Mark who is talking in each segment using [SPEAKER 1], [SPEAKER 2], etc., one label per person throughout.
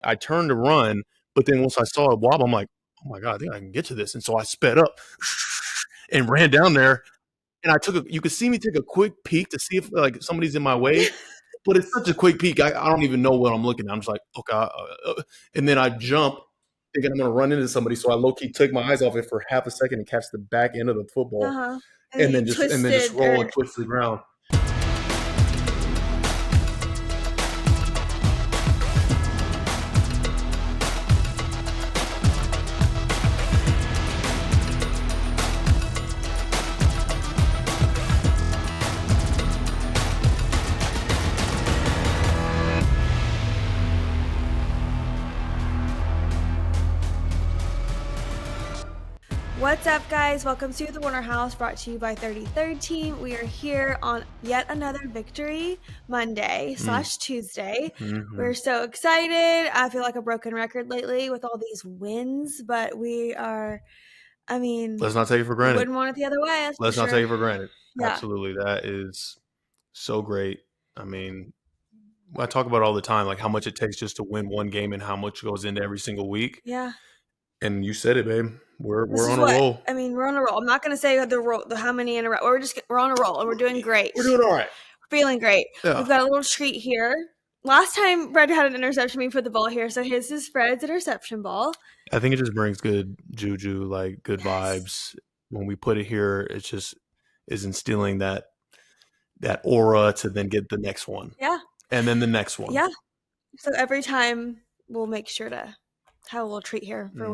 [SPEAKER 1] I turned to run, but then once I saw it wobble, I'm like, oh my God, I think I can get to this. And so I sped up and ran down there. And you could see me take a quick peek to see if like somebody's in my way, but it's such a quick peek. I don't even know what I'm looking at. I'm just like, okay. And then I jump thinking I'm going to run into somebody. So I low key took my eyes off it for half a second and catch the back end of the football
[SPEAKER 2] And
[SPEAKER 1] and
[SPEAKER 2] then
[SPEAKER 1] then
[SPEAKER 2] you
[SPEAKER 1] just
[SPEAKER 2] twisted
[SPEAKER 1] roll and twist to the ground.
[SPEAKER 2] What's up, guys? Welcome to the Warner House, brought to you by 33rd Team. We are here on yet another Victory Monday / Tuesday. We're so excited. I feel like a broken record lately with all these wins, but we are,
[SPEAKER 1] Let's not take it for granted.
[SPEAKER 2] Wouldn't want it the other way.
[SPEAKER 1] Let's not take it for granted.
[SPEAKER 2] Yeah.
[SPEAKER 1] Absolutely. That is so great. I mean, I talk about it all the time, like how much it takes just to win one game and how much goes into every single week.
[SPEAKER 2] Yeah.
[SPEAKER 1] And you said it, babe. We're on a roll.
[SPEAKER 2] I mean, we're on a roll. I'm not going to say the how many in a row. We're on a roll, and we're doing great.
[SPEAKER 1] We're doing all right.
[SPEAKER 2] Feeling great.
[SPEAKER 1] Yeah.
[SPEAKER 2] We've got a little treat here. Last time Brad had an interception, we put the ball here, so his is Fred's interception ball.
[SPEAKER 1] I think it just brings good juju, like good vibes. When we put it here, it just is instilling that aura to then get the next one.
[SPEAKER 2] Yeah.
[SPEAKER 1] And then the next one.
[SPEAKER 2] Yeah. So every time we'll make sure to have a little treat here for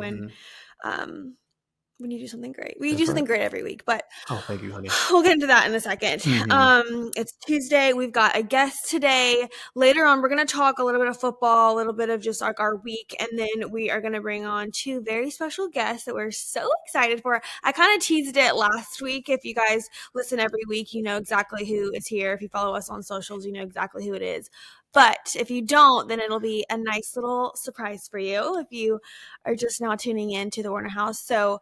[SPEAKER 2] when you do something great. We do something great every week, but
[SPEAKER 1] thank you, honey.
[SPEAKER 2] We'll get into that in a second. It's Tuesday. We've got a guest today. Later on, we're going to talk a little bit of football, a little bit of just like our week, and then we are going to bring on two very special guests that we're so excited for. I kind of teased it last week. If you guys listen every week, you know exactly who is here. If you follow us on socials, you know exactly who it is. But if you don't, then it'll be a nice little surprise for you if you are just now tuning in to the Warner House. So,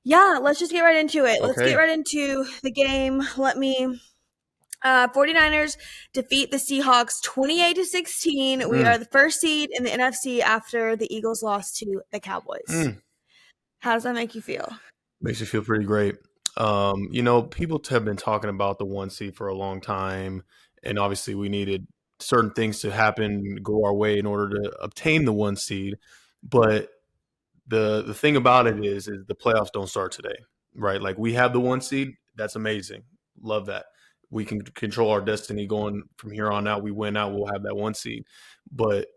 [SPEAKER 2] yeah, let's just get right into it. Let's get right into the game. 49ers defeat the Seahawks 28-16. We are the first seed in the NFC after the Eagles lost to the Cowboys. How does that make you feel?
[SPEAKER 1] Makes you feel pretty great. People have been talking about the 1 seed for a long time, and obviously we needed certain things to happen, go our way in order to obtain the 1 seed. But the thing about it is the playoffs don't start today, right? Like we have the 1 seed. That's amazing. Love that. We can control our destiny going from here on out. We win out, we'll have that 1 seed. But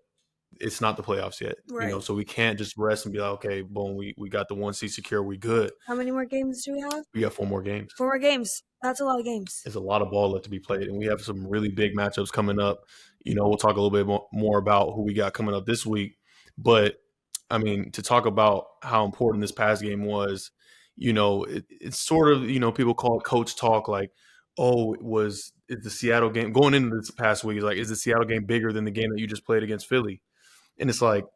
[SPEAKER 1] it's not the playoffs yet.
[SPEAKER 2] Right.
[SPEAKER 1] So we can't just rest and be like, okay, boom, we got the 1 seed secure. We good.
[SPEAKER 2] How many more games do we have?
[SPEAKER 1] We got 4 more games.
[SPEAKER 2] 4 more games. That's a lot of games.
[SPEAKER 1] There's a lot of ball left to be played, and we have some really big matchups coming up. We'll talk a little bit more about who we got coming up this week. But, I mean, to talk about how important this past game was, it's sort of, people call it coach talk, like, oh, is the Seattle game going into this past week? Like, is the Seattle game bigger than the game that you just played against Philly? And it's like,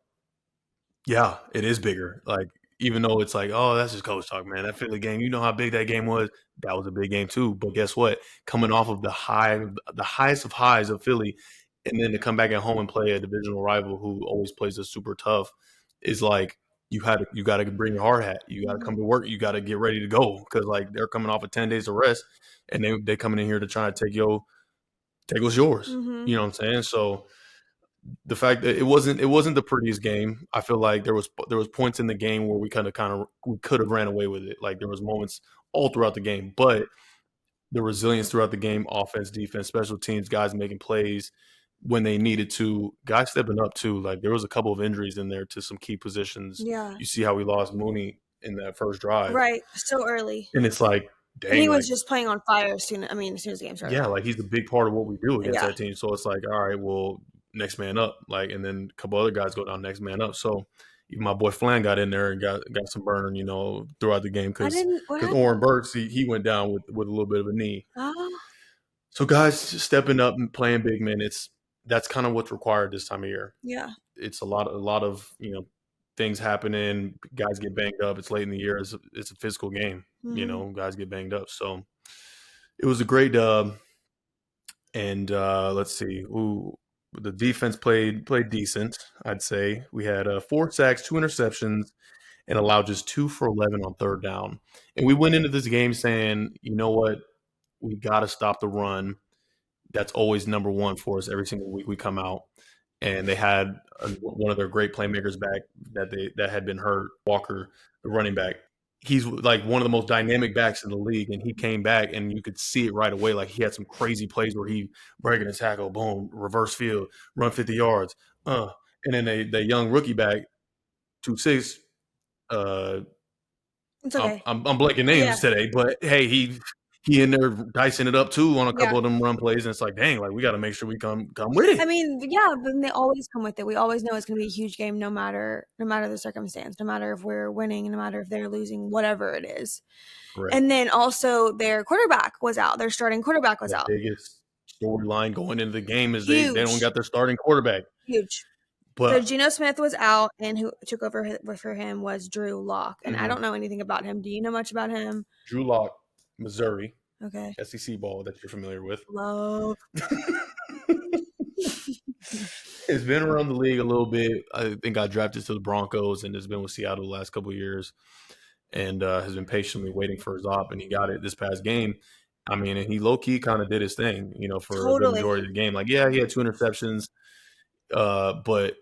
[SPEAKER 1] yeah, it is bigger. Like, even though it's like, oh, that's just coach talk, man. That Philly game, you know how big that game was. That was a big game too. But guess what? Coming off of the highest of highs of Philly, and then to come back at home and play a divisional rival who always plays us super tough is like you got to bring your hard hat. You got to come to work. You got to get ready to go because like they're coming off of 10 days of rest, and they coming in here to try to take what's yours. You know what I'm saying? So the fact that it wasn't the prettiest game. I feel like there was points in the game where we could have ran away with it. Like there was moments all throughout the game, but the resilience throughout the game, offense, defense, special teams, guys making plays when they needed to, guys stepping up too. Like there was a couple of injuries in there to some key positions.
[SPEAKER 2] Yeah.
[SPEAKER 1] You see how we lost Mooney in that first drive.
[SPEAKER 2] Right. So early.
[SPEAKER 1] And it's like, dang.
[SPEAKER 2] And he was just playing on fire as soon as the game started.
[SPEAKER 1] Yeah, like he's a big part of what we do against that team. So it's like, all right, well, next man up. Like, and then a couple other guys go down next man up. So even my boy Flan got in there and got some burning, throughout the game because Oren Burks, he went down with a little bit of a knee.
[SPEAKER 2] Oh.
[SPEAKER 1] So guys stepping up and playing big minutes, that's kind of what's required this time of year.
[SPEAKER 2] Yeah.
[SPEAKER 1] It's a lot of, things happening. Guys get banged up. It's late in the year. It's a physical game. Guys get banged up. So it was a great dub. And let's see. The defense played decent, I'd say. We had 4 sacks, 2 interceptions, and allowed just 2 for 11 on third down. And we went into this game saying, you know what, we got to stop the run. That's always number one for us every single week we come out. And they had one of their great playmakers back that had been hurt, Walker, the running back. He's like one of the most dynamic backs in the league, and he came back, and you could see it right away. Like he had some crazy plays where he breaking a tackle, boom, reverse field, run 50 yards, and then the young rookie back, 2'6".
[SPEAKER 2] It's okay.
[SPEAKER 1] I'm blanking names today, but hey, he in there dicing it up too on a couple of them run plays, and it's like, dang, like we got to make sure we come with it.
[SPEAKER 2] I mean, yeah, but they always come with it. We always know it's going to be a huge game, no matter the circumstance, no matter if we're winning, no matter if they're losing, whatever it is. Right. And then also their quarterback was out. Their starting quarterback was out.
[SPEAKER 1] The biggest storyline going into the game is they don't got their starting quarterback.
[SPEAKER 2] Huge. But so Geno Smith was out, and who took over for him was Drew Lock. And I don't know anything about him. Do you know much about him?
[SPEAKER 1] Drew Lock, Missouri.
[SPEAKER 2] Okay.
[SPEAKER 1] SEC ball that you're familiar with.
[SPEAKER 2] Love.
[SPEAKER 1] It's been around the league a little bit. I think got drafted to the Broncos and has been with Seattle the last couple of years, and has been patiently waiting for his op, and he got it this past game. I mean, and he low-key kind of did his thing, for the majority of the game. Like, yeah, he had 2 interceptions, but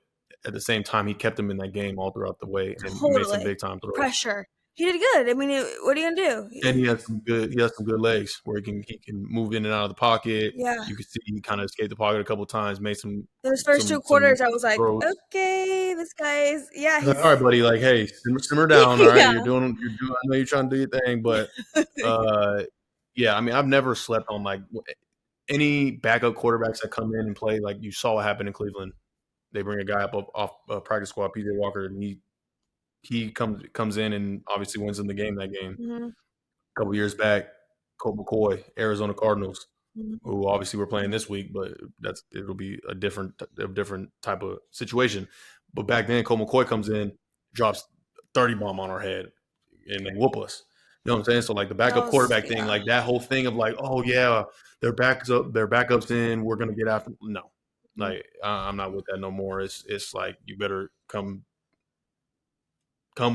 [SPEAKER 1] at the same time, he kept him in that game all throughout the way and made some big-time throws.
[SPEAKER 2] Pressure. He did good. I mean, what are you gonna do?
[SPEAKER 1] And he has some good legs where he can move in and out of the pocket. Yeah, you can see he kind of escaped the pocket a couple of times. Made some.
[SPEAKER 2] Those first 2 quarters, I was like, throws. Okay, this guy's
[SPEAKER 1] all right, buddy. Like, hey, simmer down. All right, you're doing. I know you're trying to do your thing, but yeah. I mean, I've never slept on like any backup quarterbacks that come in and play. Like you saw what happened in Cleveland. They bring a guy up off practice squad, PJ Walker, and he comes in and obviously wins in the game that game. Mm-hmm. A couple years back, Colt McCoy, Arizona Cardinals, who obviously we're playing this week, but it'll be a different type of situation. But back then, Colt McCoy comes in, drops 30 bomb on our head, and they whoop us. You know what I'm saying? So like the backup quarterback thing, like that whole thing of like, oh yeah, their backups in, we're gonna get after. No, like I'm not with that no more. It's like you better come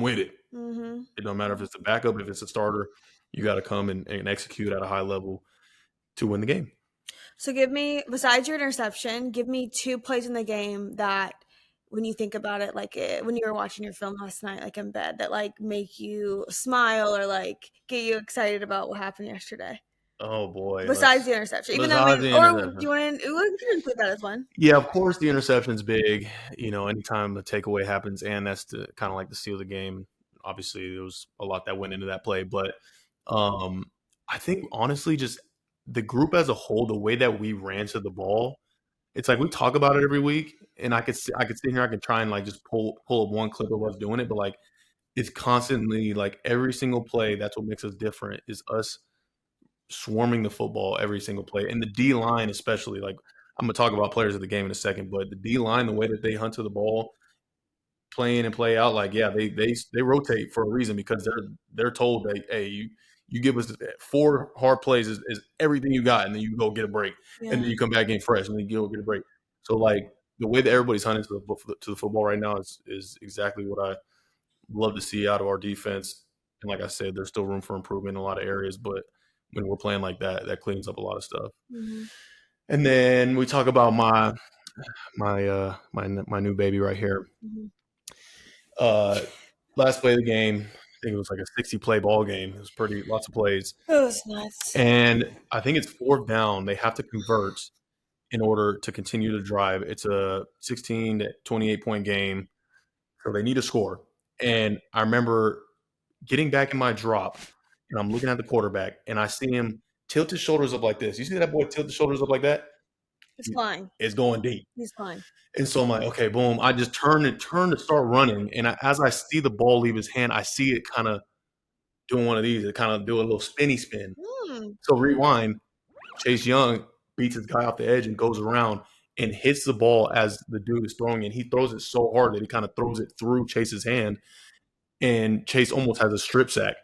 [SPEAKER 1] with it. Mm-hmm. It don't matter if it's a backup, if it's a starter, you got to come and execute at a high level to win the game.
[SPEAKER 2] So give me, besides your interception, give me 2 plays in the game that when you think about it, like when you were watching your film last night, like in bed, that like make you smile or like get you excited about what happened yesterday.
[SPEAKER 1] Oh boy!
[SPEAKER 2] Besides the interception, even though do you want to include that as one?
[SPEAKER 1] Yeah, of course the interception's big. Anytime the takeaway happens, and that's kind of like the seal of the game. Obviously, there was a lot that went into that play, but I think honestly, just the group as a whole, the way that we ran to the ball, it's like we talk about it every week, and I could sit here, I could try and like just pull up one clip of us doing it, but like it's constantly like every single play. That's what makes us different. Is us swarming the football every single play, and the D line especially. Like I'm gonna talk about players of the game in a second, but the D line, the way that they hunt to the ball, play in and play out, like yeah, they rotate for a reason because they're told that hey, you give us 4 hard plays is everything you got, and then you go get a break, and then you come back in fresh, and then you go get a break. So like the way that everybody's hunting to the football right now is exactly what I love to see out of our defense. And like I said, there's still room for improvement in a lot of areas, but when we're playing like that cleans up a lot of stuff. Mm-hmm. And then we talk about my new baby right here. Mm-hmm. Last play of the game, I think it was like a 60-play ball game. It was lots of plays.
[SPEAKER 2] It was nuts.
[SPEAKER 1] And I think it's 4th down. They have to convert in order to continue to drive. It's a 16 to 28-point game, so they need to score. And I remember getting back in my drop, and I'm looking at the quarterback, and I see him tilt his shoulders up like this. You see that boy tilt his shoulders up like that?
[SPEAKER 2] It's fine.
[SPEAKER 1] It's going deep.
[SPEAKER 2] He's fine.
[SPEAKER 1] And so I'm like, okay, boom. I just turn to start running, and as I see the ball leave his hand, I see it kind of doing one of these. It kind of do a little spinny spin. So rewind. Chase Young beats his guy off the edge and goes around and hits the ball as the dude is throwing it. He throws it so hard that he kind of throws it through Chase's hand, and Chase almost has a strip sack.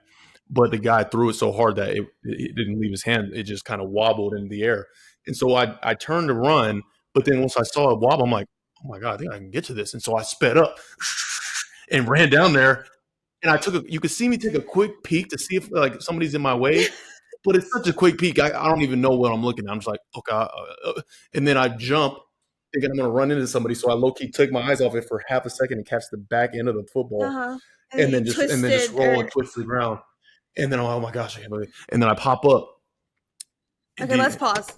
[SPEAKER 1] But the guy threw it so hard that it didn't leave his hand. It just kind of wobbled in the air. And so I turned to run, But then once I saw it wobble, I'm like, oh my God, I think I can get to this. And so I sped up and ran down there. And you could see me take a quick peek to see if like somebody's in my way. But it's such a quick peek. I don't even know what I'm looking at. I'm just like, okay. And then I jump thinking I'm going to run into somebody. So I low key took my eyes off it for half a second and catch the back end of the football.
[SPEAKER 2] Uh-huh.
[SPEAKER 1] And then just roll and twist to the ground. And then I'm like, oh my gosh, I can't believe it. And then I pop up.
[SPEAKER 2] Okay, let's pause.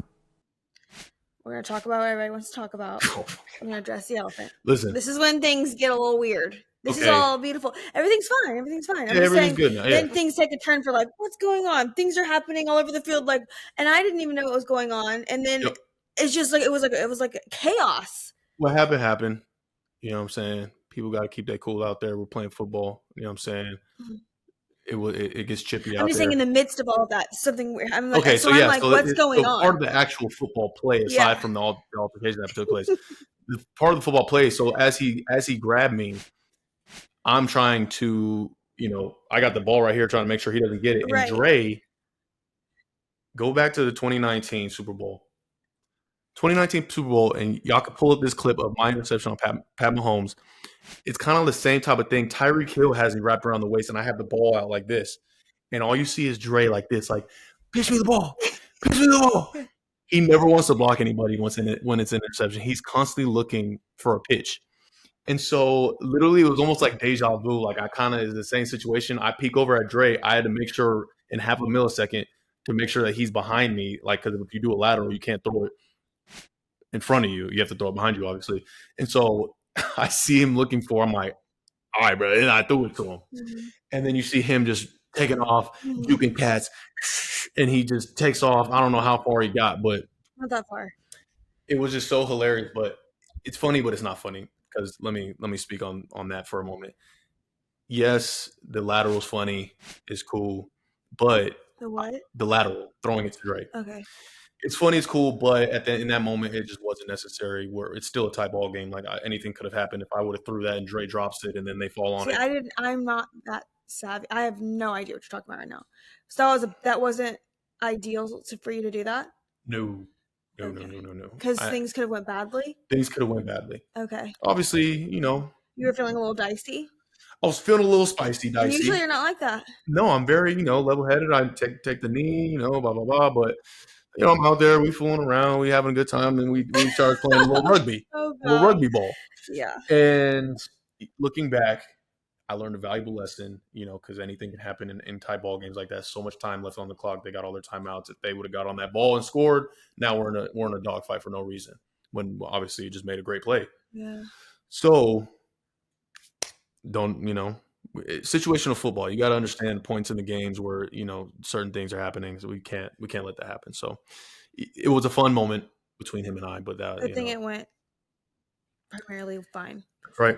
[SPEAKER 2] We're going to talk about what everybody wants to talk about. I'm going to address the elephant.
[SPEAKER 1] Listen.
[SPEAKER 2] This is when things get a little weird. This is all beautiful. Everything's fine. Everything's fine.
[SPEAKER 1] I'm everything's good now.
[SPEAKER 2] Then things take a turn for like, what's going on? Things are happening all over the field. Like, and I didn't even know what was going on. And then it's just like, it was like chaos.
[SPEAKER 1] What happened. You know what I'm saying? People got to keep that cool out there. We're playing football. You know what I'm saying? It gets chippy out there.
[SPEAKER 2] I'm just saying in the midst of all of that, something weird. I'm like,
[SPEAKER 1] okay,
[SPEAKER 2] so I'm like, what's going on?
[SPEAKER 1] Part of the actual football play, aside from the altercation that took place, part of the football play. So as he grabbed me, I'm trying to, I got the ball right here, trying to make sure he doesn't get it. And Dre, go back to the 2019 Super Bowl. 2019 Super Bowl, and y'all can pull up this clip of my interception on Pat Mahomes. It's kind of the same type of thing. Tyreek Hill has me wrapped around the waist, and I have the ball out like this. And all you see is Dre like this, like, pitch me the ball. Pitch me the ball. He never wants to block anybody when it's an interception. He's constantly looking for a pitch. And so literally it was almost like deja vu. Like I kind of is the same situation. I peek over at Dre. I had to make sure in half a millisecond to make sure that he's behind me. Like, because if you do a lateral, you can't throw it in front of you. You have to throw it behind you, obviously. And so I see him looking for, I'm like, all right, bro. And I threw it to him. Mm-hmm. And then you see him just taking off, juking cats, and he just takes off. I don't know how far he got, but
[SPEAKER 2] not that far.
[SPEAKER 1] It was just so hilarious. But it's funny, but it's not funny. Because let me speak on that for a moment. Yes, the lateral's funny, it's cool, but
[SPEAKER 2] the what?
[SPEAKER 1] The lateral, throwing it to Dre.
[SPEAKER 2] Okay.
[SPEAKER 1] It's funny, it's cool, but in that moment, it just wasn't necessary. Where it's still a tie ball game. Like anything could have happened if I would have threw that and Dre drops it and then they fall on it.
[SPEAKER 2] I'm not that savvy. I have no idea what you're talking about right now. So that wasn't ideal for you to do that.
[SPEAKER 1] No.
[SPEAKER 2] Because things could have went badly?
[SPEAKER 1] Things could have went badly.
[SPEAKER 2] Okay.
[SPEAKER 1] Obviously, you
[SPEAKER 2] were feeling a little dicey?
[SPEAKER 1] I was feeling a little dicey.
[SPEAKER 2] And usually you're not like that.
[SPEAKER 1] No, I'm very, level-headed. I take the knee, blah, blah, blah. But, I'm out there. We fooling around. We having a good time. And we started playing a little rugby. A little rugby ball.
[SPEAKER 2] Yeah.
[SPEAKER 1] And looking back, I learned a valuable lesson, because anything can happen in tie ball games like that. So much time left on the clock. They got all their timeouts. If they would have got on that ball and scored, now we're in a dogfight for no reason. When obviously you just made a great play.
[SPEAKER 2] Yeah.
[SPEAKER 1] So situational football. You got to understand points in the games where certain things are happening. So we can't let that happen. So it was a fun moment between him and I. But
[SPEAKER 2] I think it went primarily fine.
[SPEAKER 1] Right.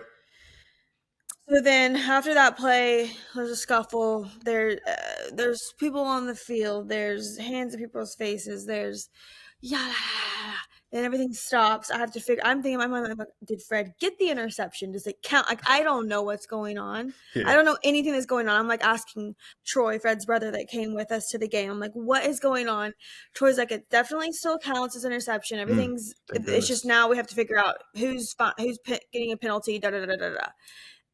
[SPEAKER 2] So then after that play, there's a scuffle. There's people on the field. There's hands in people's faces. There's then everything stops. I have to figure. I'm thinking in my mind, like, did Fred get the interception? Does it count? Like, I don't know what's going on. Yeah. I don't know anything that's going on. I'm like asking Troy, Fred's brother that came with us to the game. I'm like, what is going on? Troy's like, it definitely still counts as interception. Everything's. It's just now we have to figure out who's getting a penalty. Da da da da da.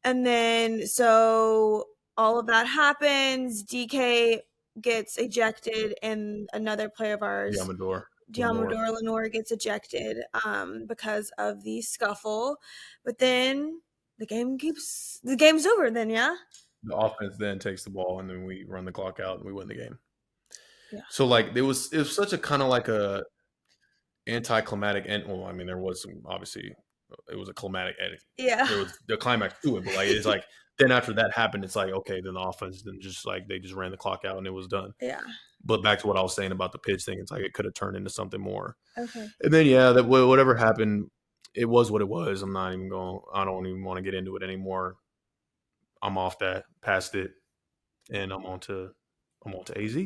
[SPEAKER 2] And then, so all of that happens. DK gets ejected, and another player of ours, Diamador Lenore, gets ejected because of the scuffle. But then the game's over then, yeah?
[SPEAKER 1] The offense then takes the ball, and then we run the clock out, and we win the game.
[SPEAKER 2] Yeah.
[SPEAKER 1] So, like, it was such a kind of like a anticlimactic end. Well, I mean, there was some, obviously – it was a climatic edit.
[SPEAKER 2] Yeah.
[SPEAKER 1] There was the climax to it, but like it's like then after that happened, it's like okay, then the offense then just like they just ran the clock out and it was done.
[SPEAKER 2] Yeah.
[SPEAKER 1] But back to what I was saying about the pitch thing, it's like it could have turned into something more.
[SPEAKER 2] Okay.
[SPEAKER 1] And then that whatever happened, it was what it was. I don't even want to get into it anymore. I'm off that, past it, and I'm on to AZ.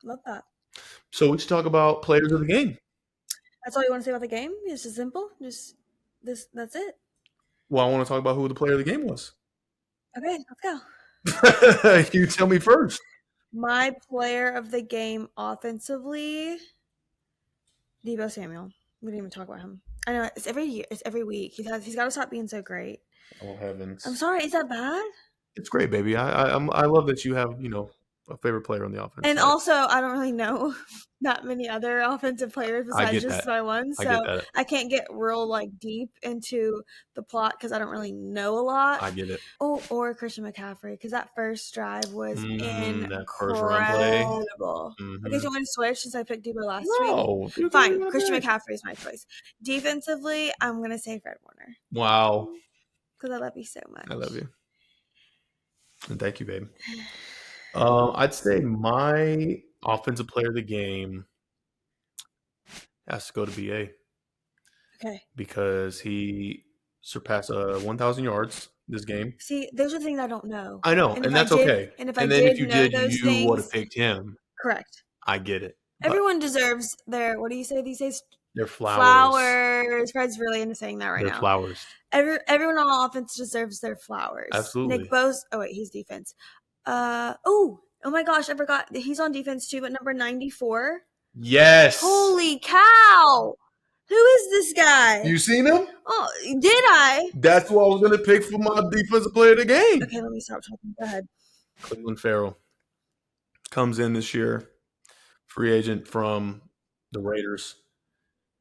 [SPEAKER 2] Love that.
[SPEAKER 1] So we should talk about players of the game.
[SPEAKER 2] That's all you want to say about the game? It's just simple. That's it.
[SPEAKER 1] Well, I want to talk about who the player of the game was.
[SPEAKER 2] Okay, let's
[SPEAKER 1] go. You tell me first.
[SPEAKER 2] My player of the game offensively, Deebo Samuel. We didn't even talk about him. I know it's every year. It's every week. He's got to stop being so great.
[SPEAKER 1] Oh heavens!
[SPEAKER 2] I'm sorry. Is that bad?
[SPEAKER 1] It's great, baby. I love that you have a favorite player on the offense.
[SPEAKER 2] And also, I don't really know that many other offensive players besides just my one, so I can't get real deep into the plot because I don't really know a lot.
[SPEAKER 1] I get it.
[SPEAKER 2] Oh, or Christian McCaffrey because that first drive was incredible.
[SPEAKER 1] That first run play.
[SPEAKER 2] Okay, so I'm going to switch since I picked Debo last
[SPEAKER 1] week.
[SPEAKER 2] Fine, Christian McCaffrey is my choice. Defensively, I'm going to say Fred Warner.
[SPEAKER 1] Wow.
[SPEAKER 2] Because I love you so much.
[SPEAKER 1] I love you. And thank you, babe. I'd say my offensive player of the game has to go to BA.
[SPEAKER 2] Okay.
[SPEAKER 1] Because he surpassed 1,000 yards this game.
[SPEAKER 2] See, those are things I don't know.
[SPEAKER 1] I know, and that's okay.
[SPEAKER 2] And
[SPEAKER 1] if you did, you would have picked him.
[SPEAKER 2] Correct.
[SPEAKER 1] I get it.
[SPEAKER 2] Everyone deserves their, what do you say these days?
[SPEAKER 1] Their flowers.
[SPEAKER 2] Fred's really into saying that right now.
[SPEAKER 1] Their flowers.
[SPEAKER 2] Everyone on offense deserves their flowers.
[SPEAKER 1] Absolutely.
[SPEAKER 2] Nick Bosa. Oh, wait, he's defense. Oh my gosh, I forgot. He's on defense too, but number 94.
[SPEAKER 1] Yes.
[SPEAKER 2] Holy cow. Who is this guy?
[SPEAKER 1] You seen him?
[SPEAKER 2] Oh, did I?
[SPEAKER 1] That's what I was going to pick for my defensive player of the game.
[SPEAKER 2] Okay, let me stop talking. Go ahead.
[SPEAKER 1] Cleveland Farrell comes in this year, free agent from the Raiders,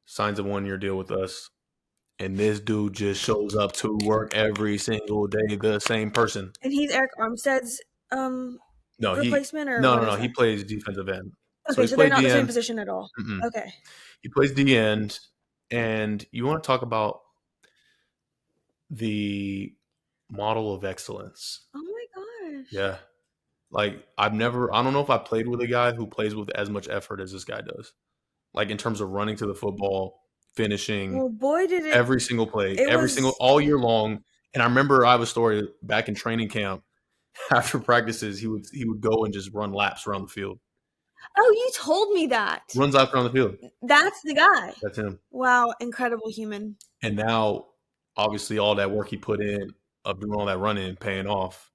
[SPEAKER 1] signs a 1-year deal with us, and this dude just shows up to work every single day, the same person.
[SPEAKER 2] And he's Eric Armstead's replacement?
[SPEAKER 1] No. He plays defensive end.
[SPEAKER 2] Okay, so they're not the same position at all.
[SPEAKER 1] Mm-mm.
[SPEAKER 2] Okay.
[SPEAKER 1] He plays D end. And you want to talk about the model of excellence.
[SPEAKER 2] Oh my gosh.
[SPEAKER 1] Yeah. I don't know if I played with a guy who plays with as much effort as this guy does. In terms of running to the football, finishing.
[SPEAKER 2] Well, boy, did it.
[SPEAKER 1] Every single play, all year long. And I remember I have a story back in training camp. After practices, he would go and just run laps around the field.
[SPEAKER 2] Oh, you told me that.
[SPEAKER 1] Runs laps around the field.
[SPEAKER 2] That's the guy.
[SPEAKER 1] That's him.
[SPEAKER 2] Wow, incredible human.
[SPEAKER 1] And now, obviously, all that work he put in of doing all that running, paying off.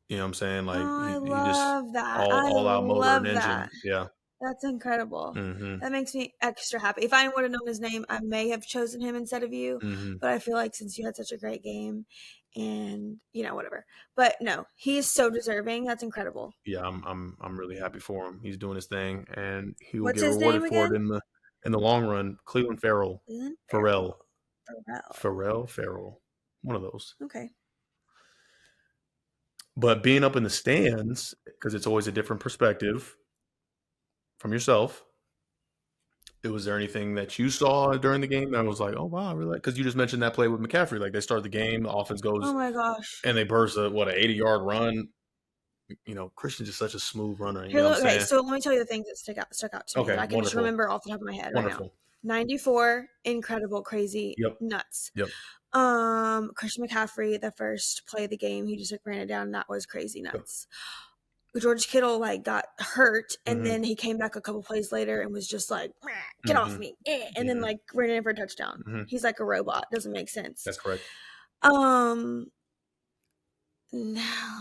[SPEAKER 1] You know what I'm saying?
[SPEAKER 2] I
[SPEAKER 1] he
[SPEAKER 2] love
[SPEAKER 1] just
[SPEAKER 2] that.
[SPEAKER 1] all out motor and engine.
[SPEAKER 2] That.
[SPEAKER 1] Yeah.
[SPEAKER 2] That's incredible.
[SPEAKER 1] Mm-hmm.
[SPEAKER 2] That makes me extra happy. If I would have known his name, I may have chosen him instead of you.
[SPEAKER 1] Mm-hmm.
[SPEAKER 2] But I feel like since you had such a great game and, whatever. But no, he is so deserving. That's incredible.
[SPEAKER 1] Yeah, I'm really happy for him. He's doing his thing, and he will get rewarded for it in the long run. Cleveland Farrell. Farrell. One of those.
[SPEAKER 2] Okay.
[SPEAKER 1] But being up in the stands, because it's always a different perspective from yourself, was there anything that you saw during the game that was like, oh, wow, really? Because you just mentioned that play with McCaffrey. They start the game, the offense goes.
[SPEAKER 2] Oh, my gosh.
[SPEAKER 1] And they burst an 80-yard run. Christian's just such a smooth runner. You know what I'm saying?
[SPEAKER 2] So let me tell you the things that stuck out to me that I can just remember off the top of my head right now. 94, incredible, crazy, nuts.
[SPEAKER 1] Yep.
[SPEAKER 2] Christian McCaffrey, the first play of the game, he just ran it down. That was crazy nuts. Yep. George Kittle got hurt, and then he came back a couple plays later and was just like, "Get off me!" And then ran in for a touchdown. Mm-hmm. He's like a robot. Doesn't make sense.
[SPEAKER 1] That's correct.
[SPEAKER 2] Now let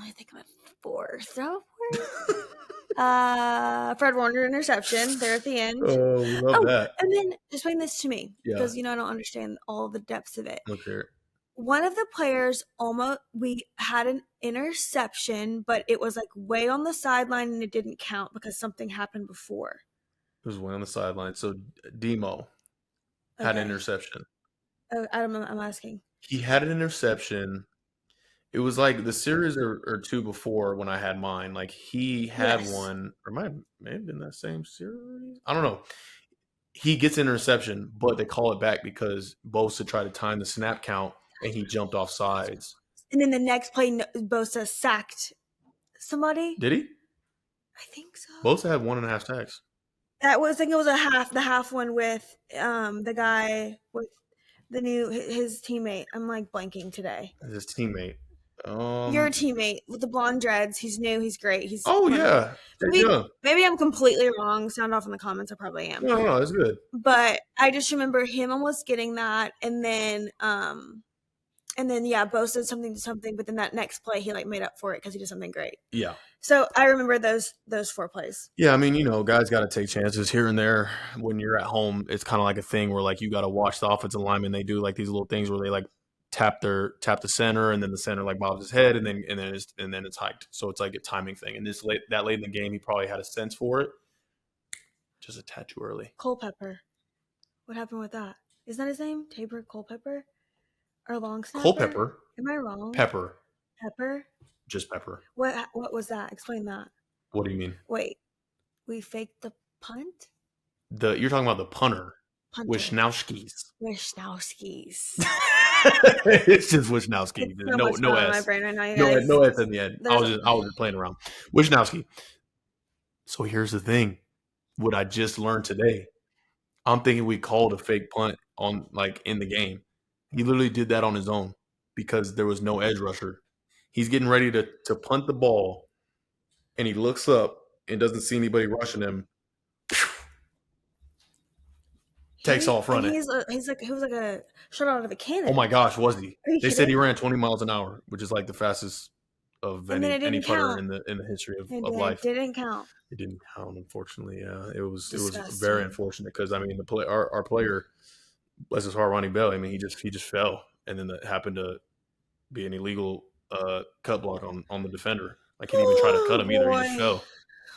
[SPEAKER 2] me think about fourth. Fred Warner interception there at the end.
[SPEAKER 1] Oh, we love that.
[SPEAKER 2] And then explain this to me because I don't understand all the depths of it.
[SPEAKER 1] Look here.
[SPEAKER 2] One of the players we had an interception, but it was way on the sideline and it didn't count because something happened before.
[SPEAKER 1] It was way on the sideline. So Demo had an interception.
[SPEAKER 2] Oh, I'm asking.
[SPEAKER 1] He had an interception. It was the series or two before when I had mine. He had one, or may have been that same series. I don't know. He gets an interception, but they call it back because Bosa tried to time the snap count. And he jumped off sides. And
[SPEAKER 2] then the next play, Bosa sacked somebody.
[SPEAKER 1] Did he?
[SPEAKER 2] I think so.
[SPEAKER 1] Bosa had 1.5 sacks.
[SPEAKER 2] I think it was the half one with the guy with his teammate. I'm blanking today.
[SPEAKER 1] His teammate.
[SPEAKER 2] Your teammate with the blonde dreads. He's new. He's great.
[SPEAKER 1] Yeah.
[SPEAKER 2] Maybe I'm completely wrong. Sound off in the comments. I probably am.
[SPEAKER 1] No, that's good.
[SPEAKER 2] But I just remember him almost getting that, and then And then Bo said something to something, but then that next play he like made up for it because he did something great.
[SPEAKER 1] Yeah.
[SPEAKER 2] So I remember those 4 plays.
[SPEAKER 1] Yeah, I mean, guys got to take chances here and there. When you're at home, it's kind of like a thing where like you got to watch the offensive linemen. They do like these little things where they like tap the center, and then the center like bobs his head, and then it's hiked. So it's like a timing thing. And that late in the game, he probably had a sense for it. Just a tad too early.
[SPEAKER 2] Culpepper. What happened with that? Isn't that his name? Tabor Culpepper? Or long snapper?
[SPEAKER 1] Culpepper.
[SPEAKER 2] Am I wrong?
[SPEAKER 1] Pepper.
[SPEAKER 2] Pepper?
[SPEAKER 1] Just Pepper.
[SPEAKER 2] What was that? Explain that.
[SPEAKER 1] What do you mean?
[SPEAKER 2] Wait. We faked the punt?
[SPEAKER 1] You're talking about the punter.
[SPEAKER 2] Punter.
[SPEAKER 1] Wishnowskis. It's just Wishnowski. No S.
[SPEAKER 2] My brain right now,
[SPEAKER 1] no S in the end. I was just playing around. Wishnowski. So here's the thing. What I just learned today. I'm thinking we called a fake punt on like in the game. He literally did that on his own because there was no edge rusher. He's getting ready to punt the ball, and he looks up and doesn't see anybody rushing him. Takes off running.
[SPEAKER 2] He was like a shot out of a cannon.
[SPEAKER 1] Oh my gosh, was he? They said he ran 20 miles an hour, which is like the fastest of any putter in the history of life.
[SPEAKER 2] It didn't count.
[SPEAKER 1] It didn't count, unfortunately. Yeah, it was very unfortunate because I mean our player, bless his heart, Ronnie Bell. I mean he just fell, and then that happened to be an illegal cut block on the defender. Like he didn't even try to cut him either. He just fell.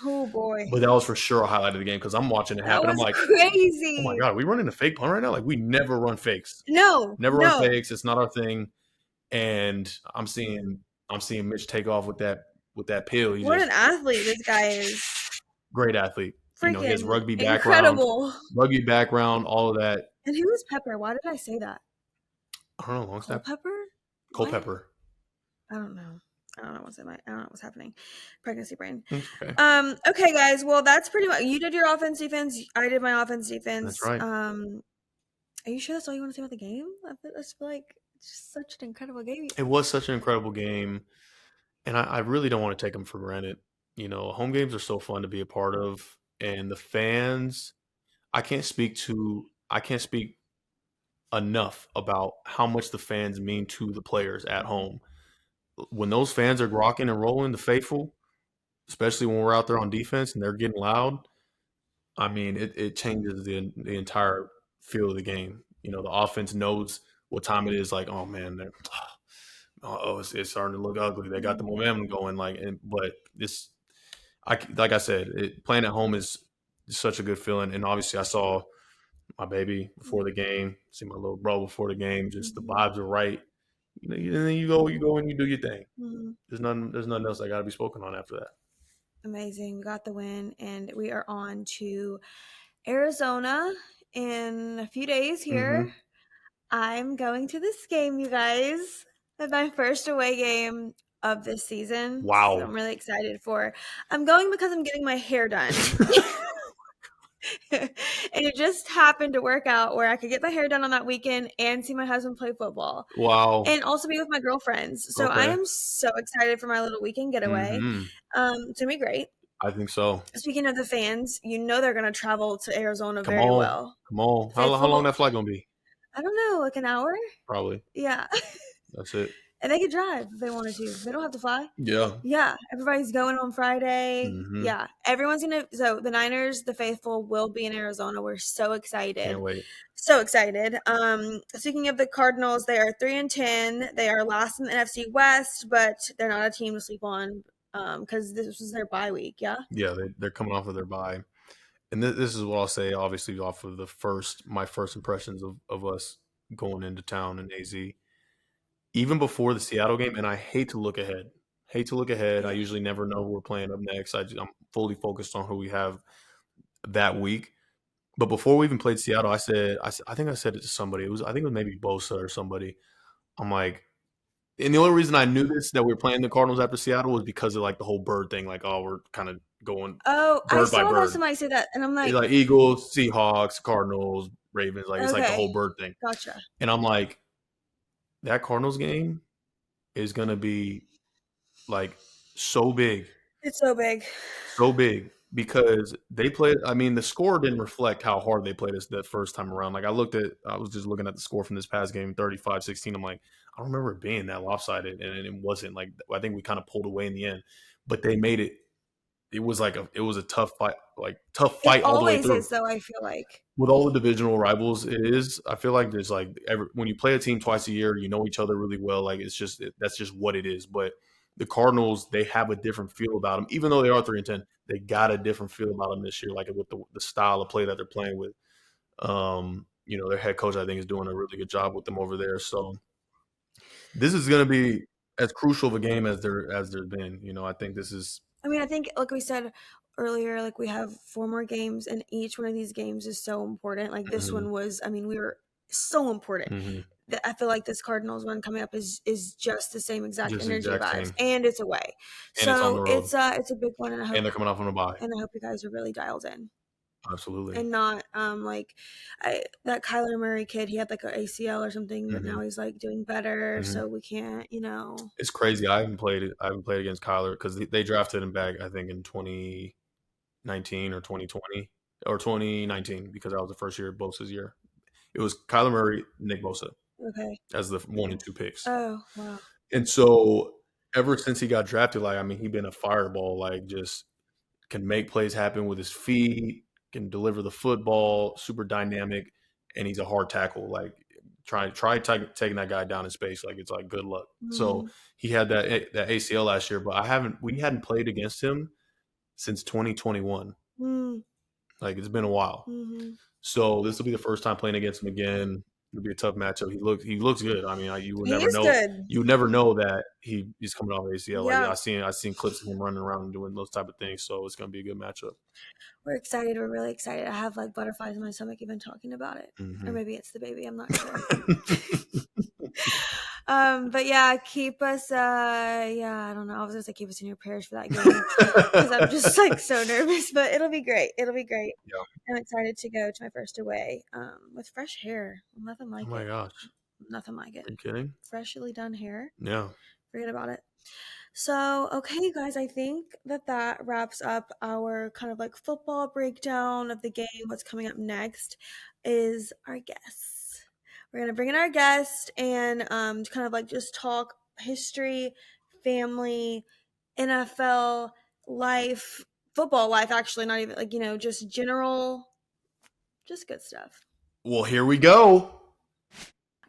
[SPEAKER 2] Oh boy!
[SPEAKER 1] But that was for sure a highlight of the game because I'm watching it happen. I'm like,
[SPEAKER 2] crazy!
[SPEAKER 1] Oh my god, we running a fake punt right now? Like we never run fakes.
[SPEAKER 2] No,
[SPEAKER 1] never run fakes. It's not our thing. And I'm seeing Mitch take off with that pill.
[SPEAKER 2] What an athlete this guy is!
[SPEAKER 1] Great athlete.
[SPEAKER 2] Freaking
[SPEAKER 1] his rugby
[SPEAKER 2] incredible.
[SPEAKER 1] background, all of that.
[SPEAKER 2] And who was Pepper? Why did I say that?
[SPEAKER 1] I don't know. Long snap.
[SPEAKER 2] Culpepper. I don't know what's happening. Pregnancy brain.
[SPEAKER 1] Okay.
[SPEAKER 2] Okay, guys. Well, that's pretty much. You did your offense, defense. I did my offense, defense.
[SPEAKER 1] That's right.
[SPEAKER 2] Are you sure that's all you want to say about the game? I feel like it's just such an incredible game.
[SPEAKER 1] It was such an incredible game, and I really don't want to take them for granted. Home games are so fun to be a part of, and the fans. I can't speak enough about how much the fans mean to the players at home. When those fans are rocking and rolling, the faithful, especially when we're out there on defense and they're getting loud, I mean, it changes the entire feel of the game. The offense knows what time it is. Like, oh man, it's starting to look ugly. They got the momentum going. But this, like I said, playing at home is such a good feeling. And obviously, I saw my baby before the game, see my little bro before the game. Just the vibes are right. And then you go and you do your thing.
[SPEAKER 2] Mm-hmm.
[SPEAKER 1] There's nothing else that got to be spoken on after that.
[SPEAKER 2] Amazing. We got the win, and we are on to Arizona in a few days here.
[SPEAKER 1] Mm-hmm.
[SPEAKER 2] I'm going to this game, you guys. My first away game of this season.
[SPEAKER 1] Wow.
[SPEAKER 2] So I'm really excited for. I'm going because I'm getting my hair done. And it just happened to work out where I could get my hair done on that weekend and see my husband play football.
[SPEAKER 1] Wow.
[SPEAKER 2] And also be with my girlfriends. So I am so excited for my little weekend getaway.
[SPEAKER 1] Mm-hmm.
[SPEAKER 2] It's going to be great.
[SPEAKER 1] I think so.
[SPEAKER 2] Speaking of the fans, they're going to travel to Arizona very well.
[SPEAKER 1] Come on. How long that flight going to be?
[SPEAKER 2] I don't know, like an hour?
[SPEAKER 1] Probably.
[SPEAKER 2] Yeah.
[SPEAKER 1] That's it.
[SPEAKER 2] And they could drive if they wanted to. They don't have to fly.
[SPEAKER 1] Yeah.
[SPEAKER 2] Yeah. Everybody's going on Friday.
[SPEAKER 1] Mm-hmm.
[SPEAKER 2] Yeah. Everyone's going to. So the Niners, the faithful, will be in Arizona. We're so excited.
[SPEAKER 1] Can't wait.
[SPEAKER 2] So excited. Speaking of the Cardinals, they are 3-10. They are last in the NFC West, but they're not a team to sleep on because this was their bye week. Yeah.
[SPEAKER 1] Yeah. They're coming off of their bye. And this is what I'll say, obviously, off of my first impressions of us going into town in AZ. Even before the Seattle game, and I hate to look ahead.
[SPEAKER 2] Yeah.
[SPEAKER 1] I usually never know who we're playing up next. I'm fully focused on who we have that week. But before we even played Seattle, I think I said it to somebody. I think it was maybe Bosa or somebody. I'm like, and the only reason I knew that we were playing the Cardinals after Seattle was because of like the whole bird thing. Like, oh, we're kind of going.
[SPEAKER 2] Oh,
[SPEAKER 1] bird
[SPEAKER 2] I saw
[SPEAKER 1] by
[SPEAKER 2] that somebody say that, and I'm like,
[SPEAKER 1] Eagles, Seahawks, Cardinals, Ravens. Like it's like the whole bird thing.
[SPEAKER 2] Gotcha.
[SPEAKER 1] And I'm like, that Cardinals game is gonna be like so big.
[SPEAKER 2] It's so big.
[SPEAKER 1] So big because they played. I mean, the score didn't reflect how hard they played us that first time around. Like I was just looking at the score from this past game, 35-16. I'm like, I don't remember it being that lopsided, and it wasn't. Like I think we kind of pulled away in the end, but they made it. It was a tough fight, tough
[SPEAKER 2] It
[SPEAKER 1] fight all the way
[SPEAKER 2] always
[SPEAKER 1] through.
[SPEAKER 2] is, though, I feel like.
[SPEAKER 1] With all the divisional rivals, it is. I feel like there's when you play a team twice a year, you know each other really well. Like that's just what it is. But the Cardinals, they have a different feel about them, even though they are 3-10. They got a different feel about them this year, like with the style of play that they're playing with. Their head coach, I think, is doing a really good job with them over there. So this is going to be as crucial of a game as there's been. I think this is.
[SPEAKER 2] I mean, I think, like we said earlier, like we have 4 more games, and each one of these games is so important. Like this one was, I mean, we were so important. I feel like this Cardinals one coming up is just the same exact energy vibes, and it's away.
[SPEAKER 1] And so
[SPEAKER 2] it's a big one, and I hope.
[SPEAKER 1] And they're coming off on a bye.
[SPEAKER 2] And I hope you guys are really dialed in.
[SPEAKER 1] Absolutely.
[SPEAKER 2] And not that Kyler Murray kid, he had like an ACL or something, but now he's like doing better. So we can't,
[SPEAKER 1] It's crazy. I haven't played against Kyler because they drafted him back, I think, in 2019 or 2020 or 2019 because that was the first year of Bosa's year. It was Kyler Murray, Nick Bosa.
[SPEAKER 2] Okay.
[SPEAKER 1] As the 1 and 2 picks.
[SPEAKER 2] Oh, wow.
[SPEAKER 1] And so ever since he got drafted, he's been a fireball, just can make plays happen with his feet, can deliver the football, super dynamic, and he's a hard tackle. Try taking that guy down in space. It's good luck. So he had that ACL last year, but we hadn't played against him since 2021. It's been a while. So this will be the first time playing against him again. It'll be a tough matchup. He looks good. I mean, you would never know. Good. You would never know that he's coming off ACL. Yeah. I've seen clips of him running around and doing those type of things. So it's going to be a good matchup.
[SPEAKER 2] We're excited. We're really excited. I have butterflies in my stomach even talking about it. Or maybe it's the baby. I'm not sure. But yeah, keep us. I don't know. I was gonna say keep us in your prayers for that game because I'm just so nervous. But it'll be great. It'll be great.
[SPEAKER 1] Yeah.
[SPEAKER 2] I'm excited to go to my first away with fresh hair. Nothing like it.
[SPEAKER 1] Oh my gosh.
[SPEAKER 2] Nothing like it.
[SPEAKER 1] Are you kidding?
[SPEAKER 2] Freshly done hair.
[SPEAKER 1] Yeah.
[SPEAKER 2] Forget about it. So, okay, you guys, I think that wraps up our kind of football breakdown of the game. What's coming up next is our guests. We're going to bring in our guest and kind of just talk history, family, NFL life, football life, actually, not even just general, just good stuff.
[SPEAKER 1] Well, here we go.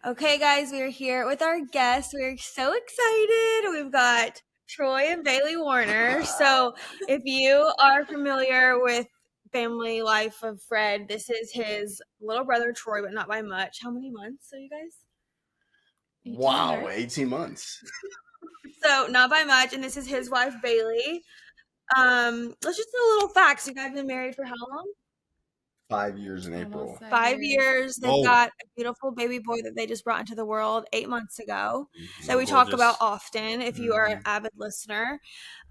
[SPEAKER 2] Okay, guys, we are here with our guests. We are so excited. We've got Troy and Bailee Warner. So if you are familiar with family life of Fred, this is his little brother, Troy, but not by much. How many months are you guys?
[SPEAKER 3] 18 18 months.
[SPEAKER 2] So not by much. And this is his wife, Bailee. Let's just do a little facts. You guys have been married for how long?
[SPEAKER 3] 5 years in April.
[SPEAKER 2] 5 years. They've got a beautiful baby boy that they just brought into the world 8 months ago that we talk about often if you are an avid listener.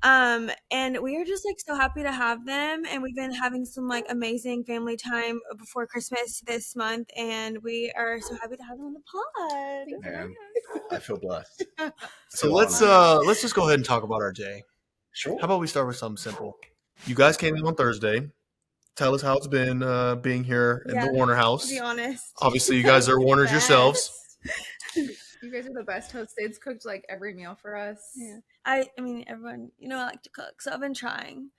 [SPEAKER 2] And we are just so happy to have them. And we've been having some amazing family time before Christmas this month. And we are so happy to have them on the pod.
[SPEAKER 3] Man, I feel blessed.
[SPEAKER 1] So let's just go ahead and talk about our day.
[SPEAKER 3] Sure.
[SPEAKER 1] How about we start with something simple? You guys came in on Thursday. Tell us how it's been being here in the Warner house.
[SPEAKER 2] To be honest.
[SPEAKER 1] Obviously, you guys are Warners yourselves.
[SPEAKER 4] You guys are the best hosts. Dave's cooked every meal for us.
[SPEAKER 2] Yeah. I mean, everyone, I like to cook, so I've been trying.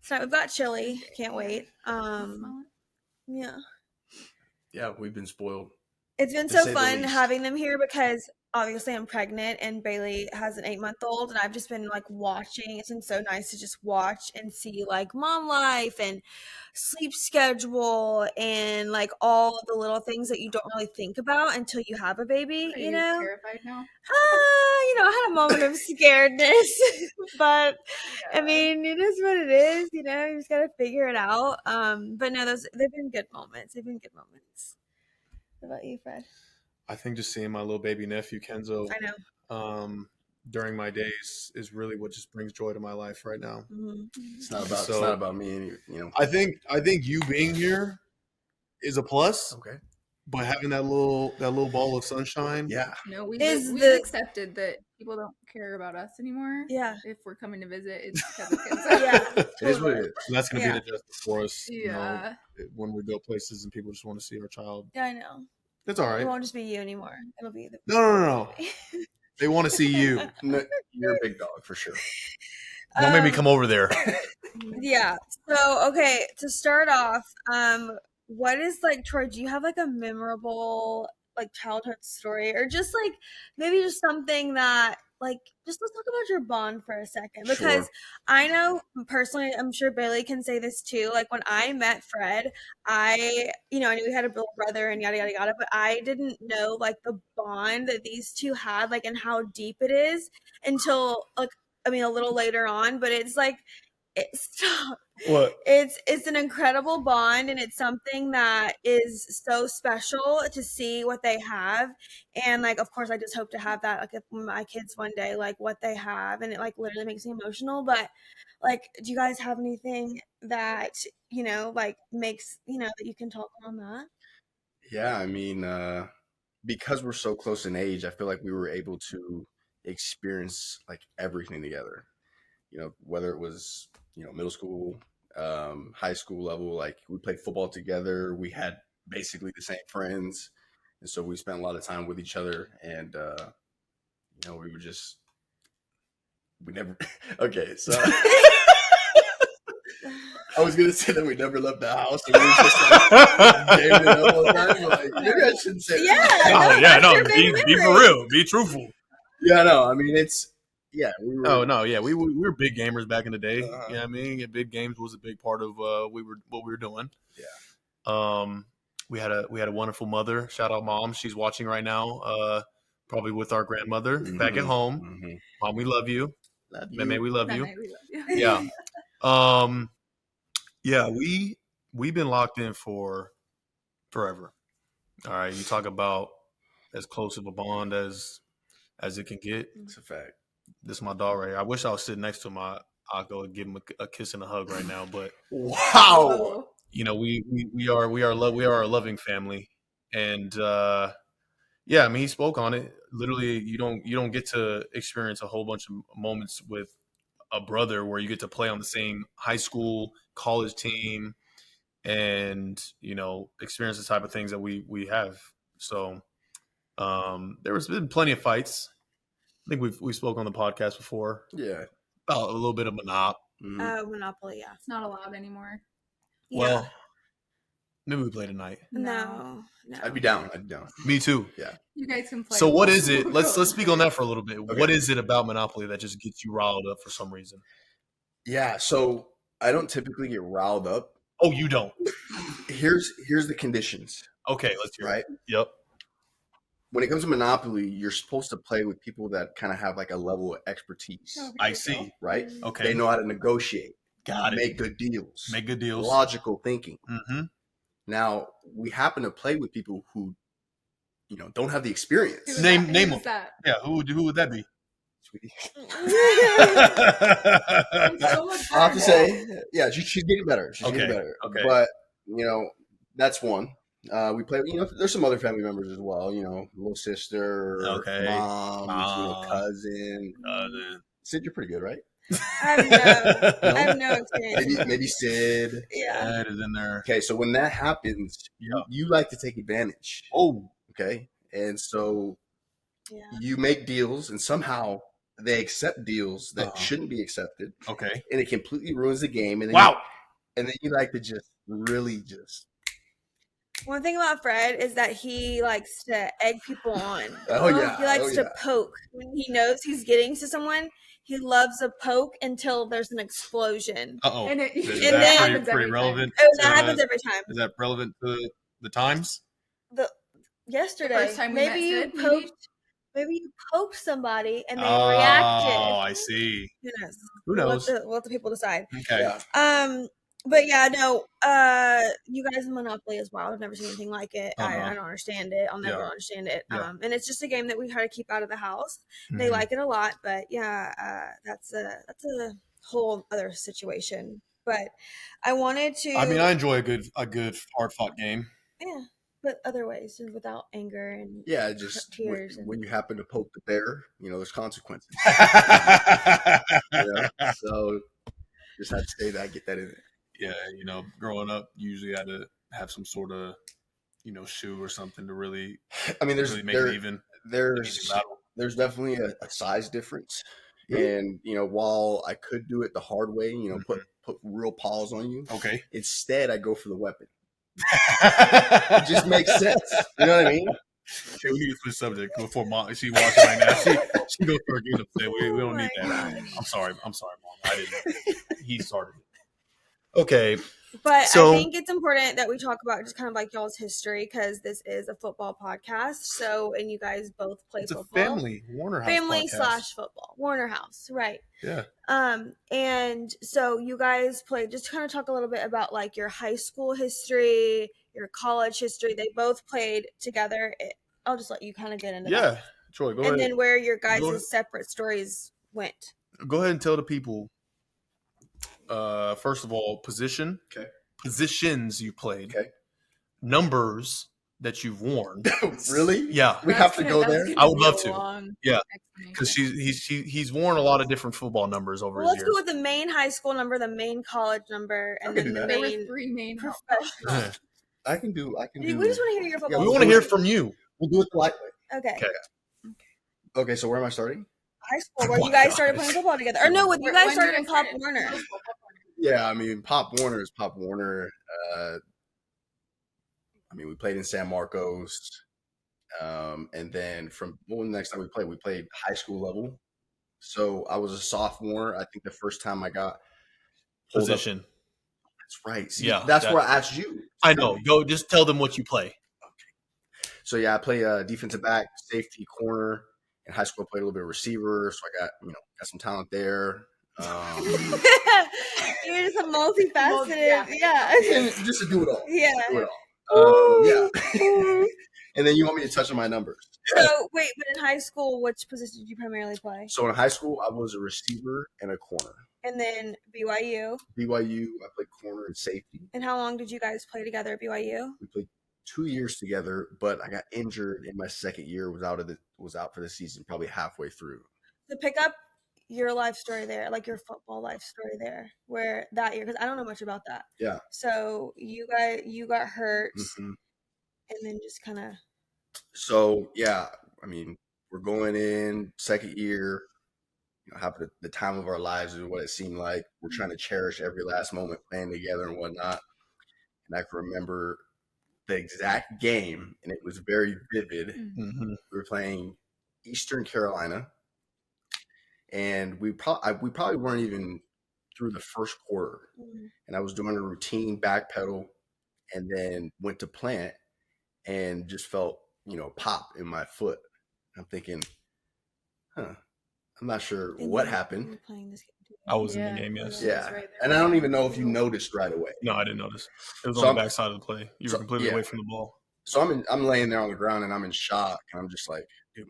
[SPEAKER 2] So we've got chili. Can't wait. Yeah.
[SPEAKER 3] Yeah, we've been spoiled.
[SPEAKER 2] It's been so fun having them here because obviously I'm pregnant and Bailee has an 8-month-old and I've just been watching. It's been so nice to just watch and see mom life and sleep schedule and all the little things that you don't really think about until you have a baby.
[SPEAKER 4] Are you terrified now?
[SPEAKER 2] I had a moment of scaredness, but I mean, it is what it is. You just got to figure it out. But no, they've been good moments. They've been good moments. What about you, Fred?
[SPEAKER 1] I think just seeing my little baby nephew Kenzo,
[SPEAKER 2] I know,
[SPEAKER 1] during my days is really what just brings joy to my life right now.
[SPEAKER 2] Mm-hmm.
[SPEAKER 3] It's not about me,
[SPEAKER 1] I think you being here is a plus.
[SPEAKER 3] Okay.
[SPEAKER 1] But having that little ball of sunshine.
[SPEAKER 3] Yeah.
[SPEAKER 4] No, we've
[SPEAKER 2] the-
[SPEAKER 4] accepted that people don't care about us anymore.
[SPEAKER 2] Yeah.
[SPEAKER 4] If we're coming to visit, it's because of kids.
[SPEAKER 2] Yeah.
[SPEAKER 3] It is what it is.
[SPEAKER 1] And that's going to
[SPEAKER 2] Yeah.
[SPEAKER 1] be an adjustment for us.
[SPEAKER 4] Yeah.
[SPEAKER 1] When we go places and people just want to see our child.
[SPEAKER 2] Yeah, I know.
[SPEAKER 1] That's all
[SPEAKER 2] It
[SPEAKER 1] right.
[SPEAKER 2] won't just be you anymore. It'll be the
[SPEAKER 1] No. They want to see you.
[SPEAKER 3] No, you're a big dog for sure.
[SPEAKER 1] Don't make me come over there.
[SPEAKER 2] Yeah. So, okay, to start off, what is like, Troy, do you have like a memorable like childhood story or just like maybe just something that like just let's talk about your bond for a second because
[SPEAKER 3] Sure.
[SPEAKER 2] I know personally, I'm sure Bailee can say this too. Like when I met Fred, I knew he had a little brother and yada yada yada, but I didn't know like the bond that these two had, like and how deep it is until like a little later on. But it's like
[SPEAKER 1] What?
[SPEAKER 2] It's an incredible bond, and it's something that is so special to see what they have. And like, of course, I just hope to have that like if my kids one day, like what they have, and it like literally makes me emotional. But like, do you guys have anything that like makes that you can talk on that?
[SPEAKER 3] Yeah, I mean, because we're so close in age, I feel like we were able to experience like everything together. Whether it was middle school, high school level, like we played football together. We had basically the same friends, and so we spent a lot of time with each other. And we never. Okay, so I was gonna say that we never left the house, and we were just like gaming it up all the time. Like maybe I shouldn't say that.
[SPEAKER 2] Yeah.
[SPEAKER 1] No,
[SPEAKER 2] That's your big
[SPEAKER 1] be for
[SPEAKER 2] memory.
[SPEAKER 1] real. Be truthful.
[SPEAKER 3] Yeah, no, I mean it's we were.
[SPEAKER 1] Oh no, yeah, we were big gamers back in the day.
[SPEAKER 3] Uh-huh.
[SPEAKER 1] Yeah, I mean, big games was a big part of what we were doing.
[SPEAKER 3] Yeah.
[SPEAKER 1] We had a wonderful mother. Shout out, Mom. She's watching right now. Probably with our grandmother back at home.
[SPEAKER 3] Mm-hmm.
[SPEAKER 1] Mom, we love you.
[SPEAKER 3] Love you.
[SPEAKER 1] Meme, we love you.
[SPEAKER 4] We love you.
[SPEAKER 1] Yeah. Yeah, we've been locked in for forever. All right, you talk about as close of a bond as it can get.
[SPEAKER 3] It's a fact.
[SPEAKER 1] This is my dog right here. I wish I was sitting next to him. I'll go give him a kiss and a hug right now. But
[SPEAKER 3] Wow.
[SPEAKER 1] we are a loving family, and yeah, I mean he spoke on it. Literally, you don't get to experience a whole bunch of moments with a brother where you get to play on the same high school, college team, and experience the type of things that we have. So there's been plenty of fights. I think we spoke on the podcast before.
[SPEAKER 3] Yeah.
[SPEAKER 1] About a little bit of Monopoly.
[SPEAKER 3] Mm-hmm.
[SPEAKER 2] Monopoly, yeah.
[SPEAKER 4] It's not allowed anymore.
[SPEAKER 1] Well, maybe we play tonight.
[SPEAKER 2] No.
[SPEAKER 3] I'd be down.
[SPEAKER 1] Me too.
[SPEAKER 3] Yeah.
[SPEAKER 4] You guys can play.
[SPEAKER 1] So what is it? Let's speak on that for a little bit.
[SPEAKER 3] Okay.
[SPEAKER 1] What is it about Monopoly that just gets you riled up for some reason?
[SPEAKER 3] Yeah. So I don't typically get riled up.
[SPEAKER 1] Oh, you don't?
[SPEAKER 3] Here's the conditions.
[SPEAKER 1] Okay, let's hear it.
[SPEAKER 3] Right.
[SPEAKER 1] Yep.
[SPEAKER 3] When it comes to Monopoly, you're supposed to play with people that kind of have like a level of expertise,
[SPEAKER 1] I see.
[SPEAKER 3] right?
[SPEAKER 1] Okay.
[SPEAKER 3] They know how to negotiate,
[SPEAKER 1] Got it.
[SPEAKER 3] make good deals,
[SPEAKER 1] Make good deals.
[SPEAKER 3] logical thinking.
[SPEAKER 1] Mm-hmm.
[SPEAKER 3] Now, we happen to play with people who, don't have the experience.
[SPEAKER 1] Name them.
[SPEAKER 4] That?
[SPEAKER 1] Yeah, who would that be?
[SPEAKER 3] Sweetie.
[SPEAKER 4] It's so much
[SPEAKER 3] I'll have to
[SPEAKER 4] harder.
[SPEAKER 3] say, yeah, she's getting better. She's
[SPEAKER 1] Okay,
[SPEAKER 3] getting better.
[SPEAKER 1] okay.
[SPEAKER 3] But, that's one. We play, there's some other family members as well, little sister,
[SPEAKER 1] Okay.
[SPEAKER 3] mom, cousin. Sid, you're pretty good, right?
[SPEAKER 2] I have no experience.
[SPEAKER 3] Maybe Sid.
[SPEAKER 2] Yeah.
[SPEAKER 1] That is in there.
[SPEAKER 3] Okay, so when that happens, you like to take advantage.
[SPEAKER 1] Oh,
[SPEAKER 3] Okay, and so
[SPEAKER 2] Yeah.
[SPEAKER 3] you make deals, and somehow they accept deals that shouldn't be accepted,
[SPEAKER 1] okay.
[SPEAKER 3] and it completely ruins the game. And then
[SPEAKER 1] Wow.
[SPEAKER 3] and then you like to just really just.
[SPEAKER 2] One thing about Fred is that he likes to egg people on.
[SPEAKER 3] Oh yeah,
[SPEAKER 2] He likes
[SPEAKER 3] oh,
[SPEAKER 2] to
[SPEAKER 3] yeah.
[SPEAKER 2] poke. When he knows he's getting to someone, he loves a poke until there's an explosion.
[SPEAKER 1] Uh-oh.
[SPEAKER 4] And it-
[SPEAKER 1] Is
[SPEAKER 2] and
[SPEAKER 1] that
[SPEAKER 2] then-
[SPEAKER 1] pretty
[SPEAKER 4] every time.
[SPEAKER 1] relevant?
[SPEAKER 2] Oh, that
[SPEAKER 1] to-
[SPEAKER 2] happens every time.
[SPEAKER 1] Is that relevant to the times?
[SPEAKER 2] Yesterday,
[SPEAKER 4] First time we
[SPEAKER 2] maybe
[SPEAKER 4] met
[SPEAKER 2] you
[SPEAKER 4] Sid,
[SPEAKER 2] maybe you poked somebody and they
[SPEAKER 1] Oh,
[SPEAKER 2] reacted.
[SPEAKER 1] I see.
[SPEAKER 2] Who knows?
[SPEAKER 1] Who knows?
[SPEAKER 2] We'll let the people decide.
[SPEAKER 1] Okay.
[SPEAKER 3] Yeah.
[SPEAKER 2] But yeah, no. You guys in Monopoly is wild. I've never seen anything like it. I don't understand it. I'll never
[SPEAKER 1] Yeah.
[SPEAKER 2] understand it.
[SPEAKER 1] Yeah.
[SPEAKER 2] And it's just a game that we try to keep out of the house. They
[SPEAKER 1] Mhm.
[SPEAKER 2] like it a lot, but yeah, that's a whole other situation. But I wanted to.
[SPEAKER 1] I mean, I enjoy a good hard fought game.
[SPEAKER 2] yeah. but other ways, without anger and
[SPEAKER 3] just
[SPEAKER 2] tears.
[SPEAKER 3] when you happen to poke the bear, there's consequences. So just had to say that, get that in there.
[SPEAKER 1] Yeah, growing up, usually had to have some sort of, shoe or something to really.
[SPEAKER 3] I mean,
[SPEAKER 1] really make it even.
[SPEAKER 3] There's definitely a size difference, and while I could do it the hard way, put real paws on you.
[SPEAKER 1] Okay.
[SPEAKER 3] Instead, I go for the weapon. It just makes sense. You know what I mean?
[SPEAKER 1] Okay, we need to switch subject before Mom. She watching right now. She goes start getting upset. We don't need that. I'm sorry, Mom. I didn't. He started. Okay.
[SPEAKER 2] But I think it's important that we talk about just kind of like y'all's history, because this is a football podcast. So, and you guys both play football.
[SPEAKER 1] It's a family Warner House
[SPEAKER 2] family/football Warner House, right?
[SPEAKER 1] Yeah.
[SPEAKER 2] And so you guys played. Just kind of talk a little bit about like your high school history, your college history. They both played together. I'll just let you kind of get into that.
[SPEAKER 1] Yeah, Troy, go ahead.
[SPEAKER 2] And then where your guys' separate stories went.
[SPEAKER 1] Go ahead and tell the people. First of all, positions you played, numbers that you've worn.
[SPEAKER 3] Really?
[SPEAKER 1] Yeah,
[SPEAKER 3] we have to go there.
[SPEAKER 1] I would love to. Yeah, because he's worn a lot of different football numbers over his years.
[SPEAKER 2] Let's go with the main high school number, the main college number, and then the main
[SPEAKER 4] 3 main
[SPEAKER 2] professional.
[SPEAKER 3] I can do.
[SPEAKER 2] We just want to hear your football.
[SPEAKER 1] We want to hear from you.
[SPEAKER 3] We'll do it the light way.
[SPEAKER 2] Okay.
[SPEAKER 3] So where am I starting?
[SPEAKER 2] High school, where you guys started playing football together. Or no, you guys started in Pop Warner.
[SPEAKER 3] Yeah, I mean, Pop Warner is Pop Warner. We played in San Marcos. And then the next time we played high school level. So I was a sophomore. I think the first time I got
[SPEAKER 1] position.
[SPEAKER 3] That's right. See, that's where I asked you.
[SPEAKER 1] I know. Go, just tell them what you play.
[SPEAKER 3] Okay. So I play defensive back, safety, corner. In high school, I played a little bit of receiver, so I got some talent there.
[SPEAKER 2] You're just a multifaceted,
[SPEAKER 3] just to do it all.
[SPEAKER 2] Yeah.
[SPEAKER 3] Do it all. And then you want me to touch on my numbers.
[SPEAKER 2] So wait, but in high school, which position did you primarily play?
[SPEAKER 3] So in high school, I was a receiver and a corner.
[SPEAKER 2] And then BYU, I
[SPEAKER 3] played corner and safety.
[SPEAKER 2] And how long did you guys play together at BYU?
[SPEAKER 3] We played 2 years together, but I got injured in my second year. Was out for the season, probably halfway through.
[SPEAKER 2] To pick up your life story there, like your football life story there, where that year, because I don't know much about that.
[SPEAKER 3] Yeah.
[SPEAKER 2] So you got hurt, and then just kind of.
[SPEAKER 3] So we're going in second year. Having the time of our lives is what it seemed like. We're trying to cherish every last moment playing together and whatnot. And I can remember the exact game, and it was very vivid.
[SPEAKER 1] Mm-hmm.
[SPEAKER 3] We were playing Eastern Carolina, and we probably weren't even through the first quarter. And I was doing a routine back pedal, and then went to plant, and just felt pop in my foot. I'm thinking, I'm not sure what happened.
[SPEAKER 1] I was in the game, yes.
[SPEAKER 3] Yeah, and I don't even know if you noticed right away.
[SPEAKER 1] No, I didn't notice. It was on the backside of the play. You were completely away from the ball.
[SPEAKER 3] So I'm laying there on the ground, and I'm in shock, and I'm just like, dude,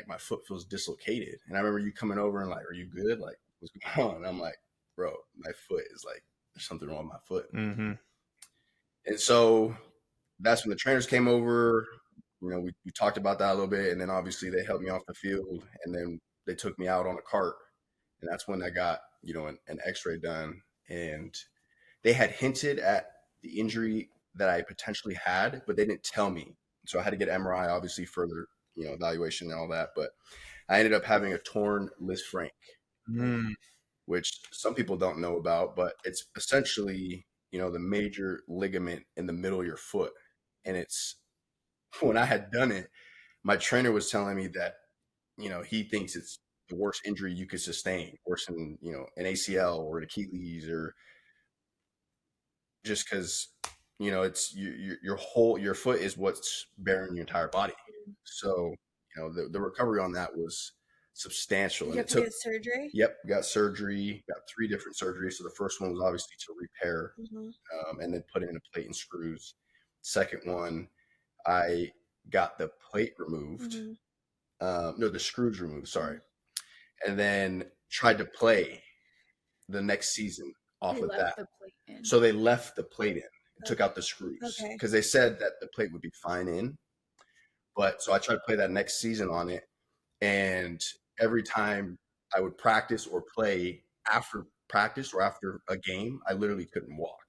[SPEAKER 3] my foot feels dislocated. And I remember you coming over and like, are you good? Like, what's going on? And I'm like, bro, my foot is like, there's something wrong with my foot.
[SPEAKER 1] Mm-hmm.
[SPEAKER 3] And so that's when the trainers came over. We talked about that a little bit, and then obviously they helped me off the field, and then they took me out on a cart. And that's when I got, an x-ray done. And they had hinted at the injury that I potentially had, but they didn't tell me. So I had to get MRI, obviously, further, evaluation and all that. But I ended up having a torn Lis franc, which some people don't know about, but it's essentially, the major ligament in the middle of your foot. And when I had done it, my trainer was telling me that, he thinks it's the worst injury you could sustain, worse than, an ACL or an Achilles, or just because, it's your foot is what's bearing your entire body. So, the recovery on that was substantial.
[SPEAKER 2] Did you have to get surgery?
[SPEAKER 3] Yep. Got surgery, got 3 different surgeries. So the first one was obviously to repair, and then put in a plate and screws. Second one, I got the plate removed. No, the screws removed, sorry. And then tried to play the next season off of that. So they left the plate in. took out the screws
[SPEAKER 2] Okay.
[SPEAKER 3] because they said that the plate would be fine in. But so I tried to play that next season on it, and every time I would practice or play after practice or after a game, I literally couldn't walk.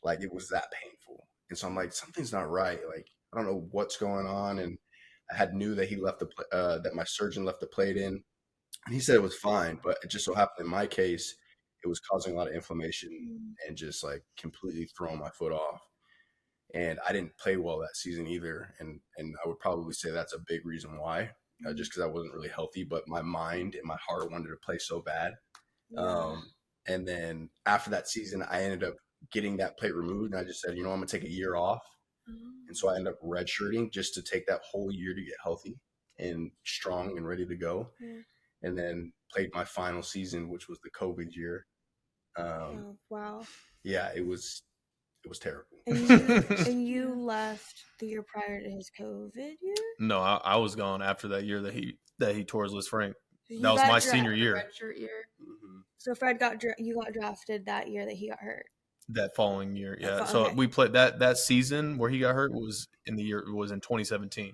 [SPEAKER 3] Like it was that painful. And so I'm like, something's not right. Like I don't know what's going on. And I had knew that he left that my surgeon left the plate in, and he said it was fine. But it just so happened in my case, it was causing a lot of inflammation and just like completely throwing my foot off. And I didn't play well that season either. And I would probably say that's a big reason why, just because I wasn't really healthy. But my mind and my heart wanted to play so bad. And then after that season, I ended up getting that plate removed. And I just said, I'm going to take a year off. And so I ended up redshirting just to take that whole year to get healthy and strong and ready to go. And then played my final season, which was the COVID year.
[SPEAKER 2] Wow.
[SPEAKER 3] Yeah, it was terrible.
[SPEAKER 2] And you left the year prior to his COVID year?
[SPEAKER 1] No, I was gone after that year that he tore his Liz Frank. That was my senior year.
[SPEAKER 4] Redshirt year.
[SPEAKER 2] So Fred you got drafted that year that he got hurt.
[SPEAKER 1] That following year, yeah. So we played that season where he got hurt was in 2017.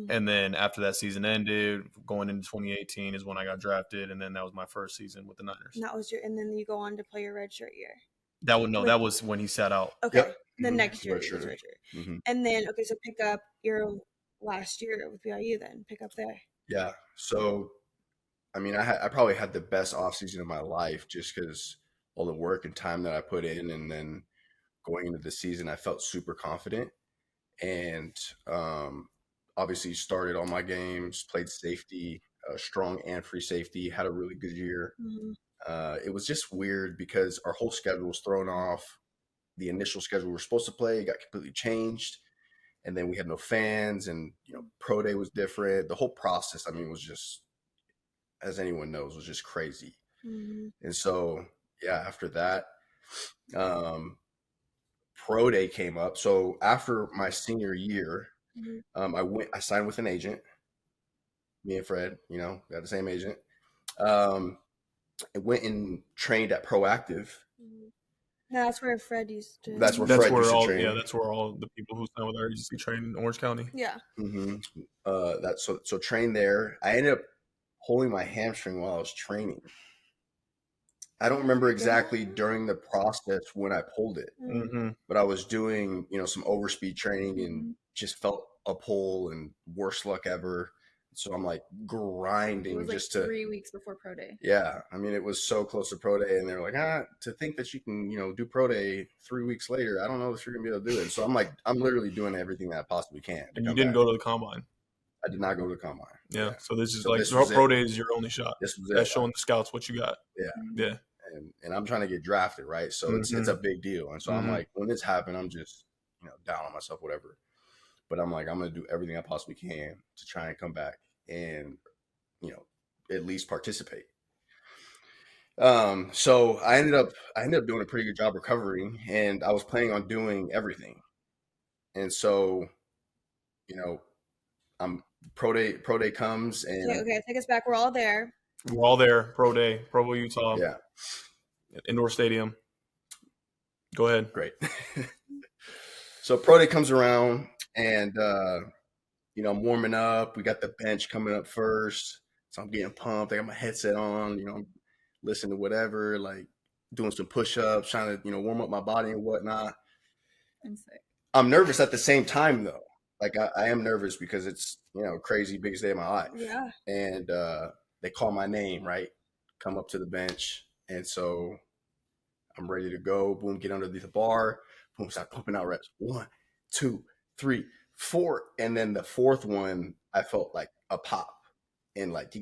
[SPEAKER 1] And then after that season ended, going into 2018 is when I got drafted, and then that was my first season with the Niners.
[SPEAKER 2] And and then you go on to play your redshirt year.
[SPEAKER 1] That was when he sat out.
[SPEAKER 2] Okay. Yep. The next year was redshirt. And then so pick up your last year with BYU then. Pick up there.
[SPEAKER 3] Yeah. So I mean, I probably had the best offseason of my life just because all the work and time that I put in, and then going into the season, I felt super confident, and obviously started all my games, played safety, strong and free safety, had a really good year. It was just weird because our whole schedule was thrown off. The initial schedule we were supposed to play got completely changed, and then we had no fans, and pro day was different. The whole process, I mean, was just, as anyone knows, was just crazy. And so, yeah, after that, pro day came up. So after my senior year, I signed with an agent. Me and Fred, got the same agent. I went and trained at Proactive.
[SPEAKER 2] That's where Fred used to.
[SPEAKER 3] That's where Fred used to train.
[SPEAKER 1] Yeah, that's where all the people who signed with our agency train in Orange County.
[SPEAKER 2] Yeah.
[SPEAKER 3] So trained there. I ended up pulling my hamstring while I was training. I don't remember exactly during the process when I pulled it, but I was doing, some overspeed training and just felt a pull and worst luck ever. So I'm like grinding.
[SPEAKER 4] It was
[SPEAKER 3] just
[SPEAKER 4] 3 weeks before pro day.
[SPEAKER 3] Yeah. I mean, it was so close to pro day, and they're like, to think that you can, do pro day 3 weeks later, I don't know if you're going to be able to do it. So I'm like, I'm literally doing everything that I possibly can.
[SPEAKER 1] And you didn't go to the combine?
[SPEAKER 3] I did not go to the combine.
[SPEAKER 1] Yeah. So this is pro day is your only shot. That's showing the scouts what you got.
[SPEAKER 3] Yeah. And I'm trying to get drafted, right? So it's a big deal. And so I'm like, when this happened, I'm just, down on myself, whatever. But I'm like, I'm going to do everything I possibly can to try and come back and, at least participate. So I ended up doing a pretty good job recovering, and I was planning on doing everything. And so, pro day comes, and
[SPEAKER 2] okay, take us back. We're all there.
[SPEAKER 1] We're all there. Pro day, Provo, Utah.
[SPEAKER 3] Yeah.
[SPEAKER 1] Indoor stadium. Go ahead.
[SPEAKER 3] Great. So pro day comes around, and I'm warming up. We got the bench coming up first, so I'm getting pumped. I got my headset on. I'm listening to whatever, like doing some push-ups, trying to warm up my body and whatnot.
[SPEAKER 4] I'm sick.
[SPEAKER 3] I'm nervous at the same time though. Like I am nervous because it's crazy biggest day of my life.
[SPEAKER 2] Yeah.
[SPEAKER 3] And they call my name, right? Come up to the bench, and so I'm ready to go. Boom, get underneath the bar. Boom, start pumping out reps. 1, 2, 3, 4, and then the fourth one, I felt like a pop, and like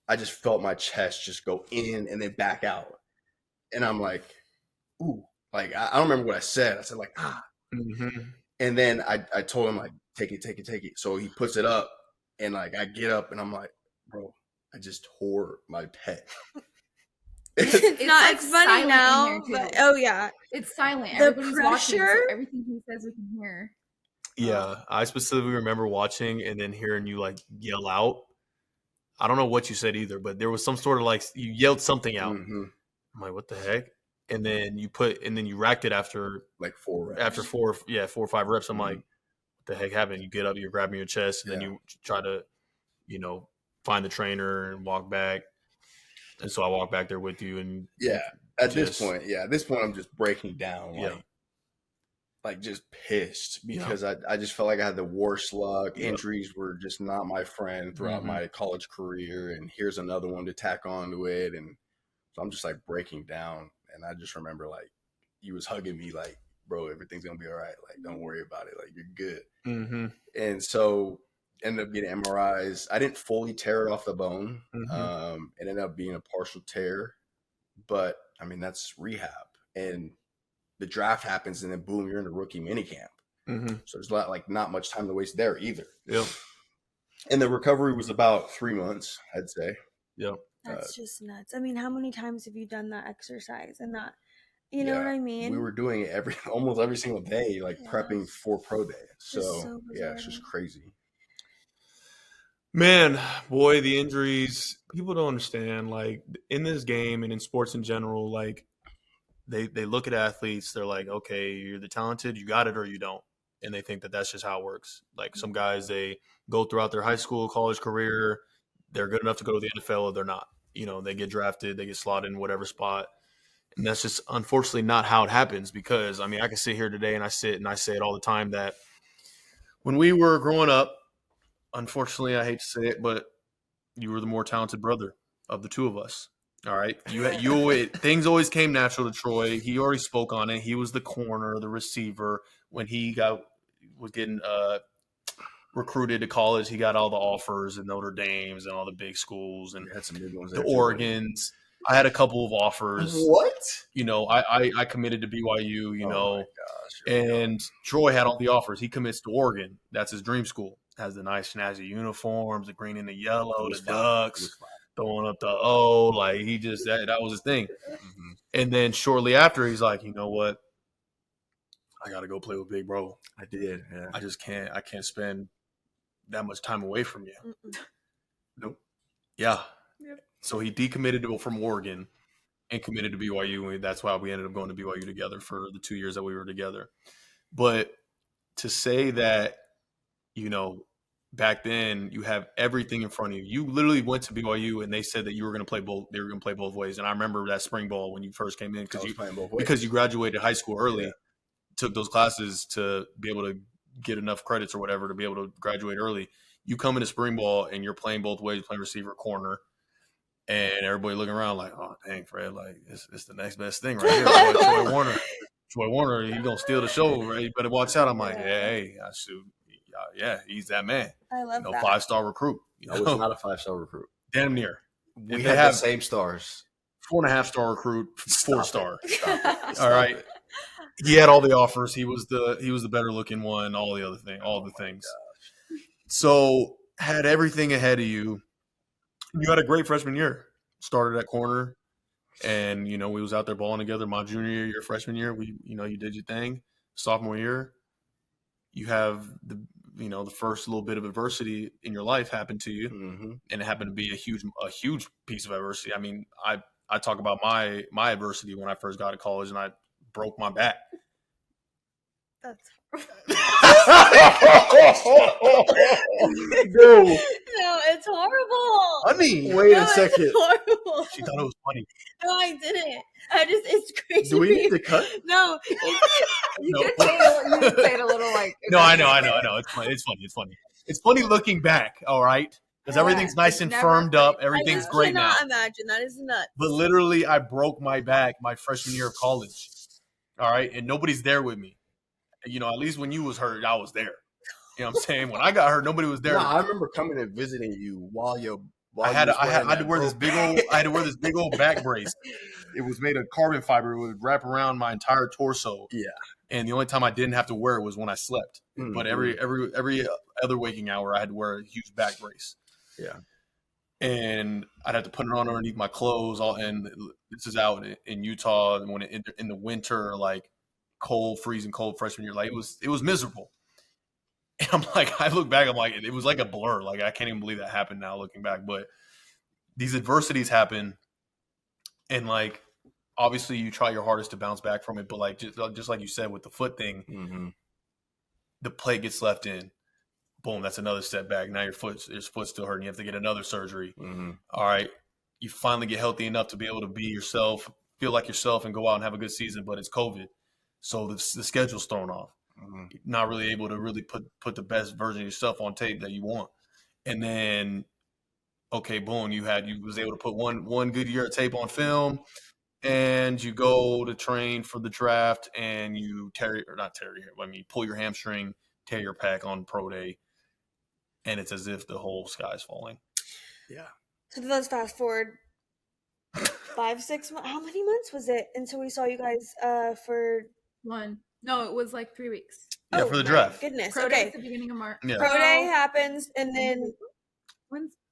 [SPEAKER 3] I just felt my chest just go in and then back out, and I'm like, ooh, like I don't remember what I said. I said like and then I told him like take it. So he puts it up, and like I get up, and I'm like, bro, I just tore my pec.
[SPEAKER 2] It's funny now, but yeah,
[SPEAKER 4] it's silent.
[SPEAKER 2] The
[SPEAKER 4] Everybody's
[SPEAKER 2] pressure.
[SPEAKER 4] watching, so everything he says we can hear.
[SPEAKER 1] Yeah, I specifically remember watching and then hearing you like yell out. I don't know what you said either, but there was some sort of like you yelled something out. I'm like, what the heck? and then you racked it after
[SPEAKER 3] like 4 reps.
[SPEAKER 1] After 4 or 5 reps. I'm like, what the heck happened? You get up, you're grabbing your chest, and then you try to, find the trainer and walk back. And so I walk back there with you, and
[SPEAKER 3] at this point, I'm just breaking down, like just pissed because I just felt like I had the worst luck. Injuries were just not my friend throughout my college career, and here's another one to tack onto it, and so I'm just like breaking down. And I just remember like you was hugging me like, bro, everything's gonna be all right. Like, don't worry about it. Like, you're good.
[SPEAKER 1] Mm-hmm.
[SPEAKER 3] And so ended up getting MRIs. I didn't fully tear it off the bone. It ended up being a partial tear, but I mean, that's rehab. And the draft happens, and then boom, you're in a rookie minicamp. So there's not much time to waste there either.
[SPEAKER 1] Yep.
[SPEAKER 3] And the recovery was about 3 months, I'd say.
[SPEAKER 1] Yep.
[SPEAKER 2] That's just nuts. I mean, how many times have you done that exercise and that? You know what I mean?
[SPEAKER 3] We were doing it almost every single day, like prepping for pro day. So it's just crazy.
[SPEAKER 1] Man, boy, the injuries, people don't understand. Like, in this game and in sports in general, like, they look at athletes, they're like, okay, you're the talented, you got it or you don't. And they think that that's just how it works. Like, some guys, they go throughout their high school, college career, they're good enough to go to the NFL or they're not. They get drafted, they get slotted in whatever spot. And that's just unfortunately not how it happens, because, I mean, I can sit here today and I say it all the time that when we were growing up, unfortunately, I hate to say it, but you were the more talented brother of the two of us. All right, things always came natural to Troy. He already spoke on it. He was the corner, the receiver. When he was getting recruited to college, he got all the offers and Notre Dame's and all the big schools and
[SPEAKER 3] had some big ones.
[SPEAKER 1] The Oregons. I had a couple of offers.
[SPEAKER 3] What?
[SPEAKER 1] I committed to BYU. Oh my gosh, and Troy had all the offers. He commits to Oregon. That's his dream school. Has the nice snazzy uniforms, the green and the yellow, the Ducks, throwing up the O. Like, he just that was his thing. And then shortly after, he's like, you know what? I got to go play with Big Bro.
[SPEAKER 3] I did. Yeah.
[SPEAKER 1] I just can't. I can't spend that much time away from you. Nope. Yeah. Yep. So he decommitted from Oregon and committed to BYU, and that's why we ended up going to BYU together for the 2 years that we were together. But to say that, back then you have everything in front of you. You literally went to BYU and they said that you were going to play both. They were going to play both ways. And I remember that spring ball when you first came in because you graduated high school early, took those classes to be able to get enough credits or whatever to be able to graduate early. You come into spring ball and you're playing both ways, playing receiver, corner, and everybody looking around like, oh, dang, Fred, like it's the next best thing right here. Troy Warner, he's going to steal the show, right? You better watch out. I'm like, he's that man.
[SPEAKER 2] I love that.
[SPEAKER 1] 5-star recruit.
[SPEAKER 3] I was not a 5-star recruit.
[SPEAKER 1] Damn near.
[SPEAKER 3] We had the same stars.
[SPEAKER 1] 4.5-star recruit, 4-star. All right. He had all the offers. He was the better looking one. All the things. So had everything ahead of you. You had a great freshman year. Started at corner, and we was out there balling together. My junior year, your freshman year, you did your thing. Sophomore year, you have the first little bit of adversity in your life happened to you, and it happened to be a huge piece of adversity. I mean, I talk about my adversity when I first got to college, and I broke my back.
[SPEAKER 2] That's
[SPEAKER 1] No,
[SPEAKER 2] it's horrible.
[SPEAKER 3] I mean, wait a second.
[SPEAKER 2] It's horrible.
[SPEAKER 1] She thought it was funny.
[SPEAKER 2] No, I didn't. It's crazy.
[SPEAKER 3] Do we need to cut?
[SPEAKER 2] No.
[SPEAKER 4] You could say it a little like.
[SPEAKER 1] No, I know. It's funny. It's funny looking back. All right. Because everything's nice and firmed up. Everything's great now.
[SPEAKER 2] I cannot imagine. That is nuts.
[SPEAKER 1] But literally, I broke my back my freshman year of college. All right. And nobody's there with me. At least when you was hurt, I was there. You know what I'm saying? When I got hurt, nobody was there.
[SPEAKER 3] No, I remember coming and visiting you while
[SPEAKER 1] I had to wear this big old back brace. It was made of carbon fiber. It would wrap around my entire torso.
[SPEAKER 3] Yeah.
[SPEAKER 1] And the only time I didn't have to wear it was when I slept. Mm-hmm. But every other waking hour, I had to wear a huge back brace.
[SPEAKER 3] Yeah.
[SPEAKER 1] And I'd have to put it on underneath my clothes. And this is out in Utah, and when in the winter, like freezing cold freshman year, like it was miserable. And I'm like, I look back, I'm like, it was like a blur. Like, I can't even believe that happened now looking back. But these adversities happen, and like obviously you try your hardest to bounce back from it, but like just like you said with the foot thing, the play gets left in. Boom, that's another step back. Now your foot's still hurting. You have to get another surgery. All right, you finally get healthy enough to be able to be yourself, feel like yourself, and go out and have a good season. But it's COVID, so the schedule's thrown off. Not really able to really put the best version of yourself on tape that you want. And then, okay, boom, you was able to put one good year of tape on film, and you go to train for the draft, and you pull your hamstring, tear your pec on pro day. And it's as if the whole sky's falling.
[SPEAKER 3] Yeah.
[SPEAKER 2] So let's fast forward 5-6 months. How many months was it until we saw you guys for
[SPEAKER 4] 1? No, it was like 3 weeks.
[SPEAKER 1] Yeah, for the draft.
[SPEAKER 2] Goodness.
[SPEAKER 4] Pro
[SPEAKER 2] okay.
[SPEAKER 4] day at the beginning of March.
[SPEAKER 1] Yeah.
[SPEAKER 2] Pro day happens, and then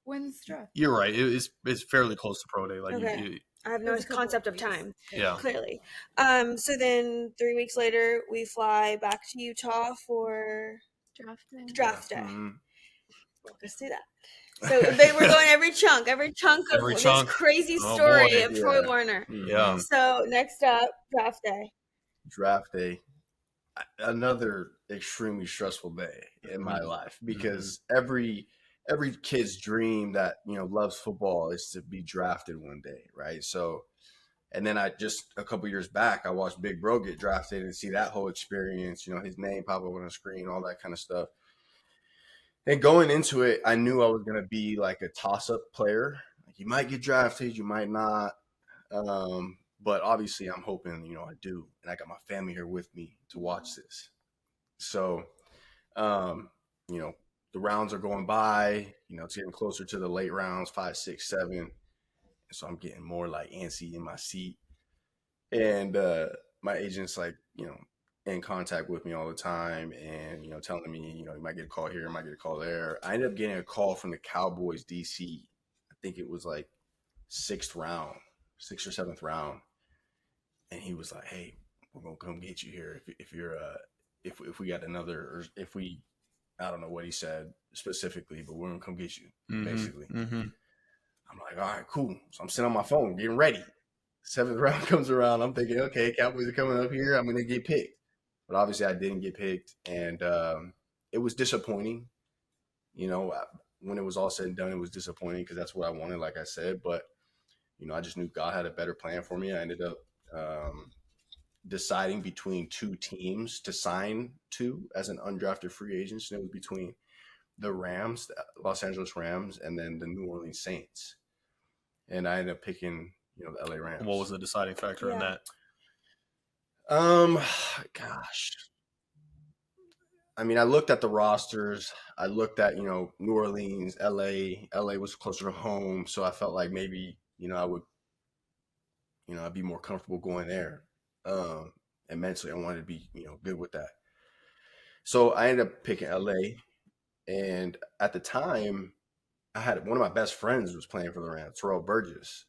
[SPEAKER 4] when's draft?
[SPEAKER 1] You're right. It's fairly close to pro day. Like
[SPEAKER 2] okay. I have no concept of time.
[SPEAKER 1] Yeah.
[SPEAKER 2] Clearly. So then 3 weeks later, we fly back to Utah for draft day. Walk us through that. So we're going every chunk of this crazy story of Troy Warner.
[SPEAKER 1] Yeah.
[SPEAKER 2] So next up, draft day.
[SPEAKER 3] Draft day, another extremely stressful day in my life because every kid's dream that loves football is to be drafted one day, right? So, and then I just a couple years back, I watched Big Bro get drafted and see that whole experience. His name pop up on the screen, all that kind of stuff. And going into it, I knew I was going to be like a toss-up player. Like you might get drafted, you might not. But obviously I'm hoping, I do. And I got my family here with me to watch this. So, the rounds are going by, it's getting closer to the late rounds, 5, 6, 7. And so I'm getting more like antsy in my seat. And my agent's like, in contact with me all the time and, telling me, you might get a call here, you might get a call there. I ended up getting a call from the Cowboys DC. I think it was like 6th or 7th round. And he was like, hey, we're going to come get you here if we got another, or if we, I don't know what he said specifically, but we're going to come get you, basically. I'm like, all right, cool. So I'm sitting on my phone, getting ready. 7th round comes around. I'm thinking, okay, Cowboys are coming up here. I'm going to get picked. But obviously I didn't get picked. And it was disappointing. When it was all said and done, it was disappointing because that's what I wanted, like I said. But, I just knew God had a better plan for me. I ended up deciding between 2 teams to sign to as an undrafted free agent. And it was between the Rams, the Los Angeles Rams, and then the New Orleans Saints. And I ended up picking, the LA Rams.
[SPEAKER 1] What was the deciding factor in that?
[SPEAKER 3] Gosh. I mean, I looked at the rosters. I looked at, New Orleans, LA. LA was closer to home. So I felt like maybe, I would, I'd be more comfortable going there. And mentally, I wanted to be, good with that. So I ended up picking LA. And at the time, I had one of my best friends was playing for the Rams, Terrell Burgess.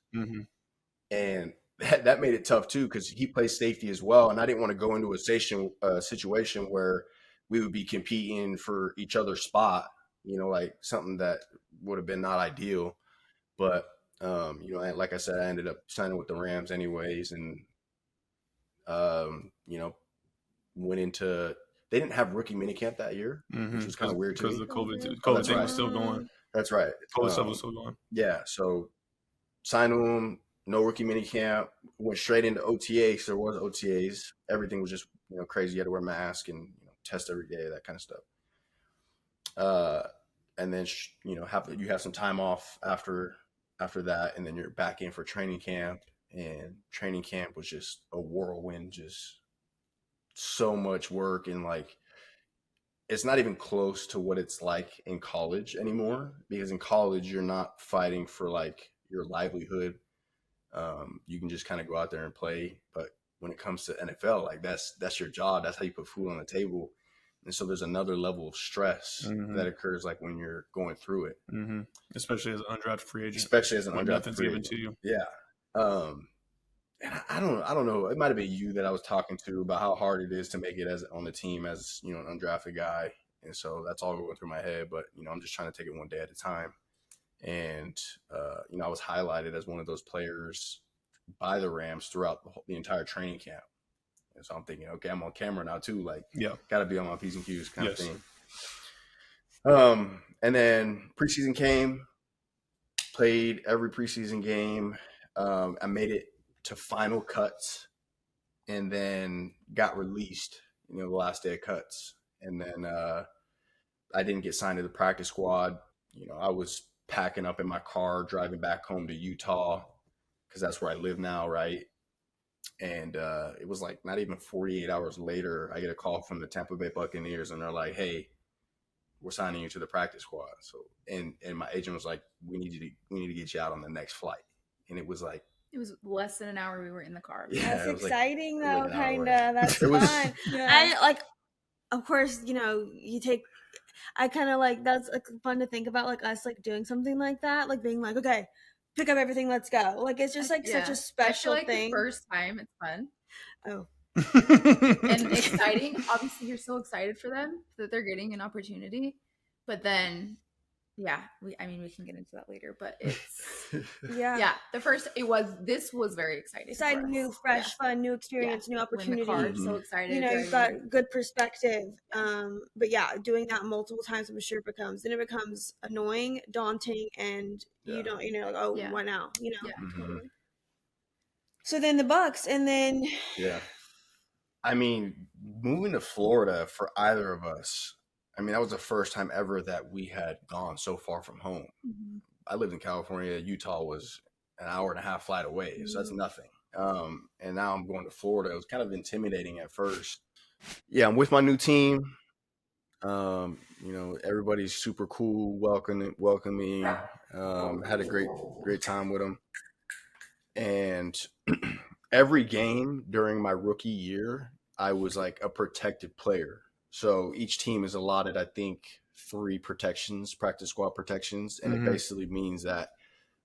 [SPEAKER 3] And that made it tough, too, because he plays safety as well. And I didn't want to go into a situation where we would be competing for each other's spot, like something that would have been not ideal. But, like I said, I ended up signing with the Rams anyways. And, went into – they didn't have rookie minicamp that year, which was kind of weird to me.
[SPEAKER 1] Because the COVID thing was still going.
[SPEAKER 3] That's right.
[SPEAKER 1] COVID stuff was still going.
[SPEAKER 3] Yeah, so signed them. No rookie minicamp. Went straight into OTA. So there was OTAs. Everything was just crazy. You had to wear a mask and test every day, that kind of stuff. And then you have some time off after that, and then you're back in for training camp. And training camp was just a whirlwind, just so much work, and like it's not even close to what it's like in college anymore. Because in college you're not fighting for like your livelihood. You can just kind of go out there and play. But when it comes to NFL, like that's your job. That's how you put food on the table. And so there's another level of stress that occurs like when you're going through it.
[SPEAKER 1] Especially as an undrafted free agent.
[SPEAKER 3] Especially as an undrafted
[SPEAKER 1] nothing's
[SPEAKER 3] free
[SPEAKER 1] given
[SPEAKER 3] agent.
[SPEAKER 1] to you.
[SPEAKER 3] Yeah. And I don't know. It might have been you that I was talking to about how hard it is to make it as on the team as, an undrafted guy. And so that's all going through my head. But, I'm just trying to take it one day at a time. And, I was highlighted as one of those players by the Rams throughout the entire training camp. And so I'm thinking, okay, I'm on camera now too. Like, got to be on my P's and Q's kind of thing. And then preseason came, played every preseason game. I made it to final cuts and then got released, the last day of cuts. And then I didn't get signed to the practice squad. I was packing up in my car, driving back home to Utah because that's where I live now, right? And it was like not even 48 hours later, I get a call from the Tampa Bay Buccaneers, and they're like, "Hey, we're signing you to the practice squad." So, and my agent was like, "We need to get you out on the next flight." And it was like,
[SPEAKER 4] it was less than an hour we were in the car.
[SPEAKER 2] Yeah, that's exciting though, kind of. That's fun. I of course, you take. I kind of like that's like fun to think about, like us like doing something like that, like being like, okay, pick up everything, let's go. Like it's just like such a special thing.
[SPEAKER 4] The first time it's fun.
[SPEAKER 2] Oh.
[SPEAKER 4] And exciting. Obviously, you're so excited for them that they're getting an opportunity, but then, we can get into that later. But it's this was very exciting.
[SPEAKER 2] Exciting, new, fresh, fun, new experience, new opportunity.
[SPEAKER 4] So excited.
[SPEAKER 2] You've got good perspective. But doing that multiple times, I'm sure it becomes annoying, daunting, and you don't, like, what now?
[SPEAKER 4] Totally.
[SPEAKER 2] So then the Bucs, and then
[SPEAKER 3] I mean, moving to Florida for either of us, that was the first time ever that we had gone so far from home.
[SPEAKER 2] Mm-hmm.
[SPEAKER 3] I lived in California. Utah was an hour and a half flight away, so that's nothing. And now I'm going to Florida. It was kind of intimidating at first. Yeah, I'm with my new team. Everybody's super cool, welcoming. Had a great time with them. And every game during my rookie year, I was like a protected player. So each team is allotted, I think, 3 protections, practice squad protections. And it basically means that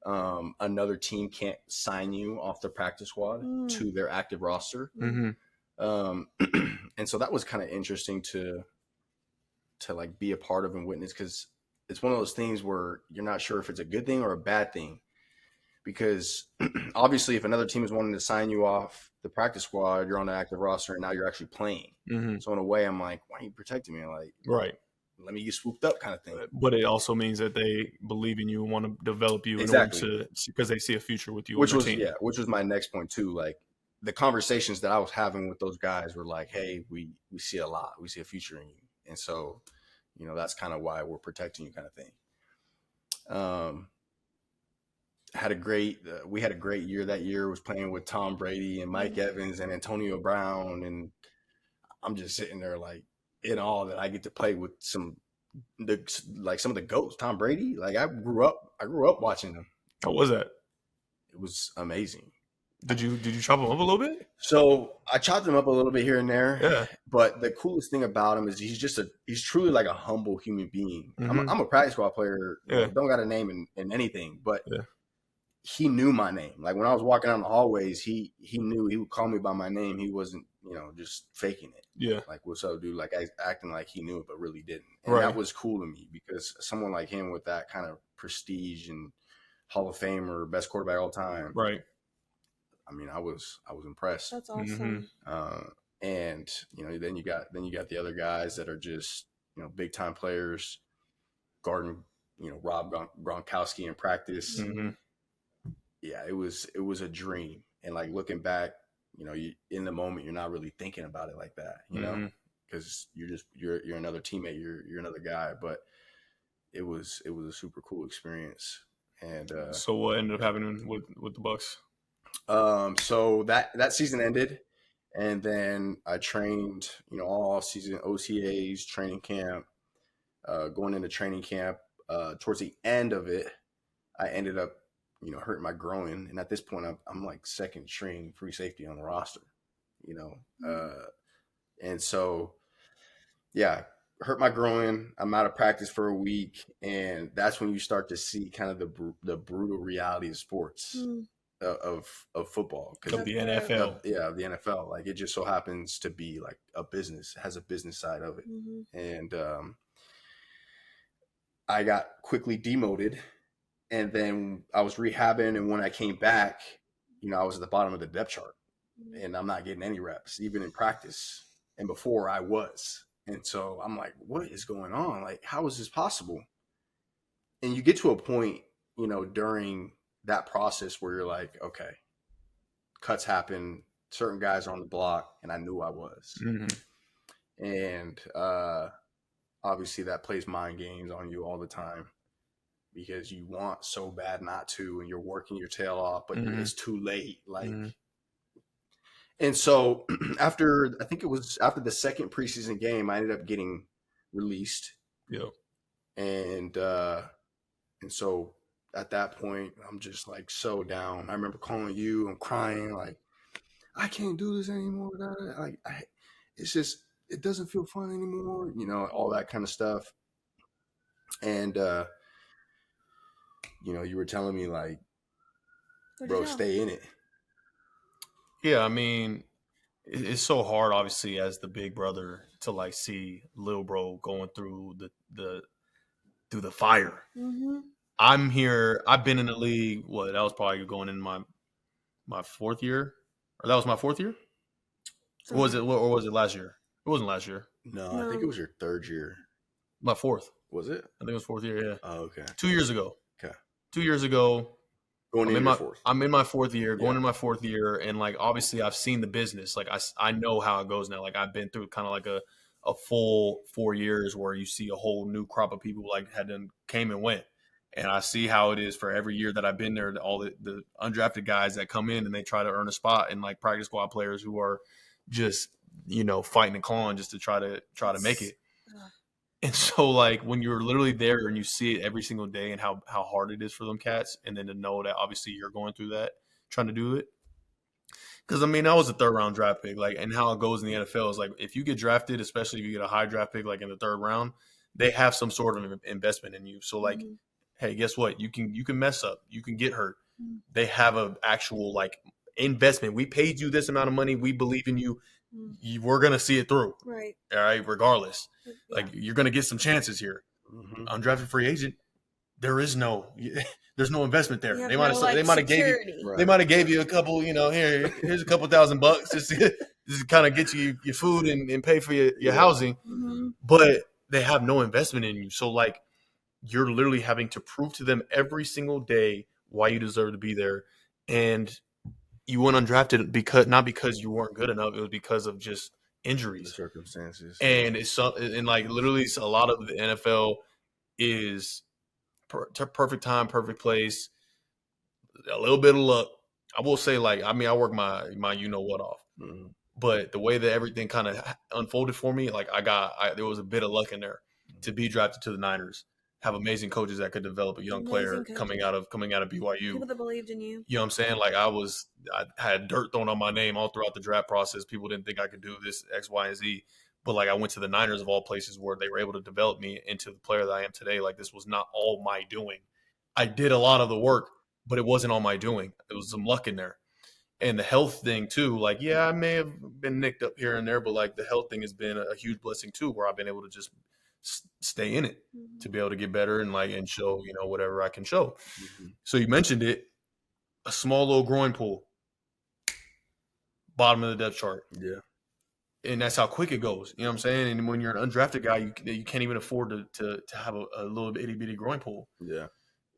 [SPEAKER 3] another team can't sign you off the practice squad to their active roster. And so that was kind of interesting to like be a part of and witness, because it's one of those things where you're not sure if it's a good thing or a bad thing. Because obviously if another team is wanting to sign you off the practice squad, you're on the active roster and now you're actually playing. So in a way, I'm like, why are you protecting me? Like, let me get swooped up kind of thing.
[SPEAKER 1] But it also means that they believe in you and want to develop you in order to, because they see a future with you. Which
[SPEAKER 3] was my next point too. Like the conversations that I was having with those guys were like, hey, we see a lot. We see a future in you. And so, that's kind of why we're protecting you kind of thing. We had a great year that year. Was playing with Tom Brady and Mike Evans and Antonio Brown, and I'm just sitting there like in awe that I get to play with some of the GOATs. Tom Brady, like I grew up watching him.
[SPEAKER 1] How was that?
[SPEAKER 3] It was amazing.
[SPEAKER 1] Did you chop him up a little bit?
[SPEAKER 3] So I chopped him up a little bit here and there.
[SPEAKER 1] Yeah.
[SPEAKER 3] But the coolest thing about him is he's truly like a humble human being. I'm a practice squad player.
[SPEAKER 1] Yeah.
[SPEAKER 3] Don't got a name in anything, but he knew my name. Like when I was walking down the hallways, he knew. He would call me by my name. He wasn't, just faking it.
[SPEAKER 1] Yeah.
[SPEAKER 3] Like, what's up, dude? Like acting like he knew it, but really didn't. And that was cool to me, because someone like him with that kind of prestige and Hall of Fame or best quarterback all time.
[SPEAKER 1] Right.
[SPEAKER 3] I was impressed.
[SPEAKER 2] That's awesome.
[SPEAKER 3] And then you got the other guys that are just big time players, guarding Rob Gronkowski in practice. Yeah, it was a dream. And like looking back, in the moment you're not really thinking about it like that, because you're another teammate, you're another guy. But it was a super cool experience. And
[SPEAKER 1] so what ended up happening with the Bucs?
[SPEAKER 3] So that season ended, and then I trained, all season, OTAs, training camp, going into training camp. Towards the end of it, I ended up, hurting my groin. And at this point, I'm like second string free safety on the roster, and so, hurt my groin. I'm out of practice for a week. And that's when you start to see kind of the brutal reality of sports. Of football,
[SPEAKER 1] of the NFL.
[SPEAKER 3] The NFL. Like it just so happens to be like a business, has a business side of it. And I got quickly demoted, and then I was rehabbing, and when I came back, I was at the bottom of the depth chart, and I'm not getting any reps, even in practice. And before I was. And so I'm like, what is going on? Like, how is this possible? And you get to a point, during that process where you're like, okay, cuts happen, certain guys are on the block, and I knew I was. Mm-hmm. And obviously that plays mind games on you all the time because you want so bad not to, and you're working your tail off, but it's too late. Like, and so after the second preseason game, I ended up getting released.
[SPEAKER 1] Yep.
[SPEAKER 3] And so at that point, I'm just like so down. I remember calling you, I'm crying, like, I can't do this anymore. Like, it's just, it doesn't feel fun anymore, all that kind of stuff. And, you were telling me, like, bro, stay in it.
[SPEAKER 1] Yeah, I mean, it's so hard, obviously, as the big brother to, like, see little bro going through the fire. Mm-hmm. I'm here. I've been in the league. That was probably going in my fourth year, or that was my fourth year. Or was it last year? It wasn't last year.
[SPEAKER 3] No, I think it was your third year.
[SPEAKER 1] My fourth.
[SPEAKER 3] Was it?
[SPEAKER 1] I think it was fourth year. Yeah.
[SPEAKER 3] Oh, okay.
[SPEAKER 1] 2 years ago.
[SPEAKER 3] Okay.
[SPEAKER 1] 2 years ago.
[SPEAKER 3] I'm in
[SPEAKER 1] my fourth year, going in my fourth year, and like obviously I've seen the business. Like I know how it goes now. Like I've been through kind of like a full 4 years where you see a whole new crop of people like came and went, and I see how it is for every year that I've been there. All the undrafted guys that come in and they try to earn a spot, and like practice squad players who are just fighting and clawing just to try to make it. And so, like, when you're literally there and you see it every single day and how hard it is for them cats, and then to know that obviously you're going through that, trying to do it. Because, I mean, I was a third-round draft pick, like, and how it goes in the NFL is, like, if you get drafted, especially if you get a high draft pick, like, in the third round, they have some sort of investment in you. So, like, hey, guess what? You can mess up. You can get hurt. They have an actual, like, investment. We paid you this amount of money. We believe in you. We're going to see it through.
[SPEAKER 2] Right.
[SPEAKER 1] All right, regardless. Like, you're going to get some chances here. Undrafted free agent, there's no investment there. They might have gave you a couple, here's a couple $1,000 just to kind of get you your food and pay for your housing. But they have no investment in you. So, like, you're literally having to prove to them every single day why you deserve to be there. And you went undrafted not because you weren't good enough. It was because of just injuries,
[SPEAKER 3] the circumstances,
[SPEAKER 1] and like literally a lot of the NFL is perfect time, perfect place, a little bit of luck. I will say, like, I mean, I work my what off, but the way that everything kind of unfolded for me, like there was a bit of luck in there to be drafted to the Niners. Have amazing coaches that could develop a young player coming out of BYU.
[SPEAKER 2] People that believed in you.
[SPEAKER 1] You know what I'm saying? Like I had dirt thrown on my name all throughout the draft process. People didn't think I could do this X, Y, and Z. But like I went to the Niners of all places where they were able to develop me into the player that I am today. Like this was not all my doing. I did a lot of the work, but it wasn't all my doing. There was some luck in there. And the health thing too, like, yeah, I may have been nicked up here and there, but like the health thing has been a huge blessing too, where I've been able to just stay in it to be able to get better and show, whatever I can show. So you mentioned it, a small little groin pull, bottom of the depth chart.
[SPEAKER 3] Yeah.
[SPEAKER 1] And that's how quick it goes. You know what I'm saying? And when you're an undrafted guy, you can't even afford to have a little itty bitty groin pull.
[SPEAKER 3] Yeah.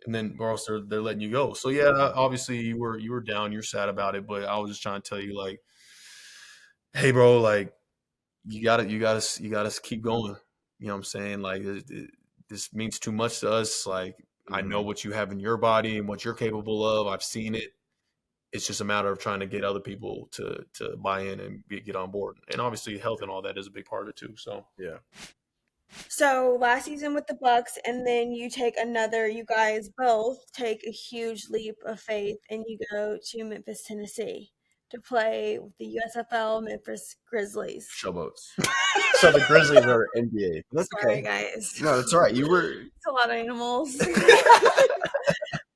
[SPEAKER 1] And then or else they're letting you go. So yeah, obviously you were down, you're sad about it, but I was just trying to tell you, like, hey bro, like you gotta keep going. You know what I'm saying? Like, this means too much to us. Like, I know what you have in your body and what you're capable of. I've seen it. It's just a matter of trying to get other people to buy in and get on board. And obviously health and all that is a big part of it too. So,
[SPEAKER 3] yeah.
[SPEAKER 2] So last season with the Bucs, and then you guys both take a huge leap of faith and you go to Memphis, Tennessee to play with the USFL Memphis Grizzlies.
[SPEAKER 3] Showboats. So the Grizzlies are NBA. That's
[SPEAKER 2] Sorry,
[SPEAKER 3] okay.
[SPEAKER 2] guys.
[SPEAKER 3] No, that's all right.
[SPEAKER 2] It's a lot of animals.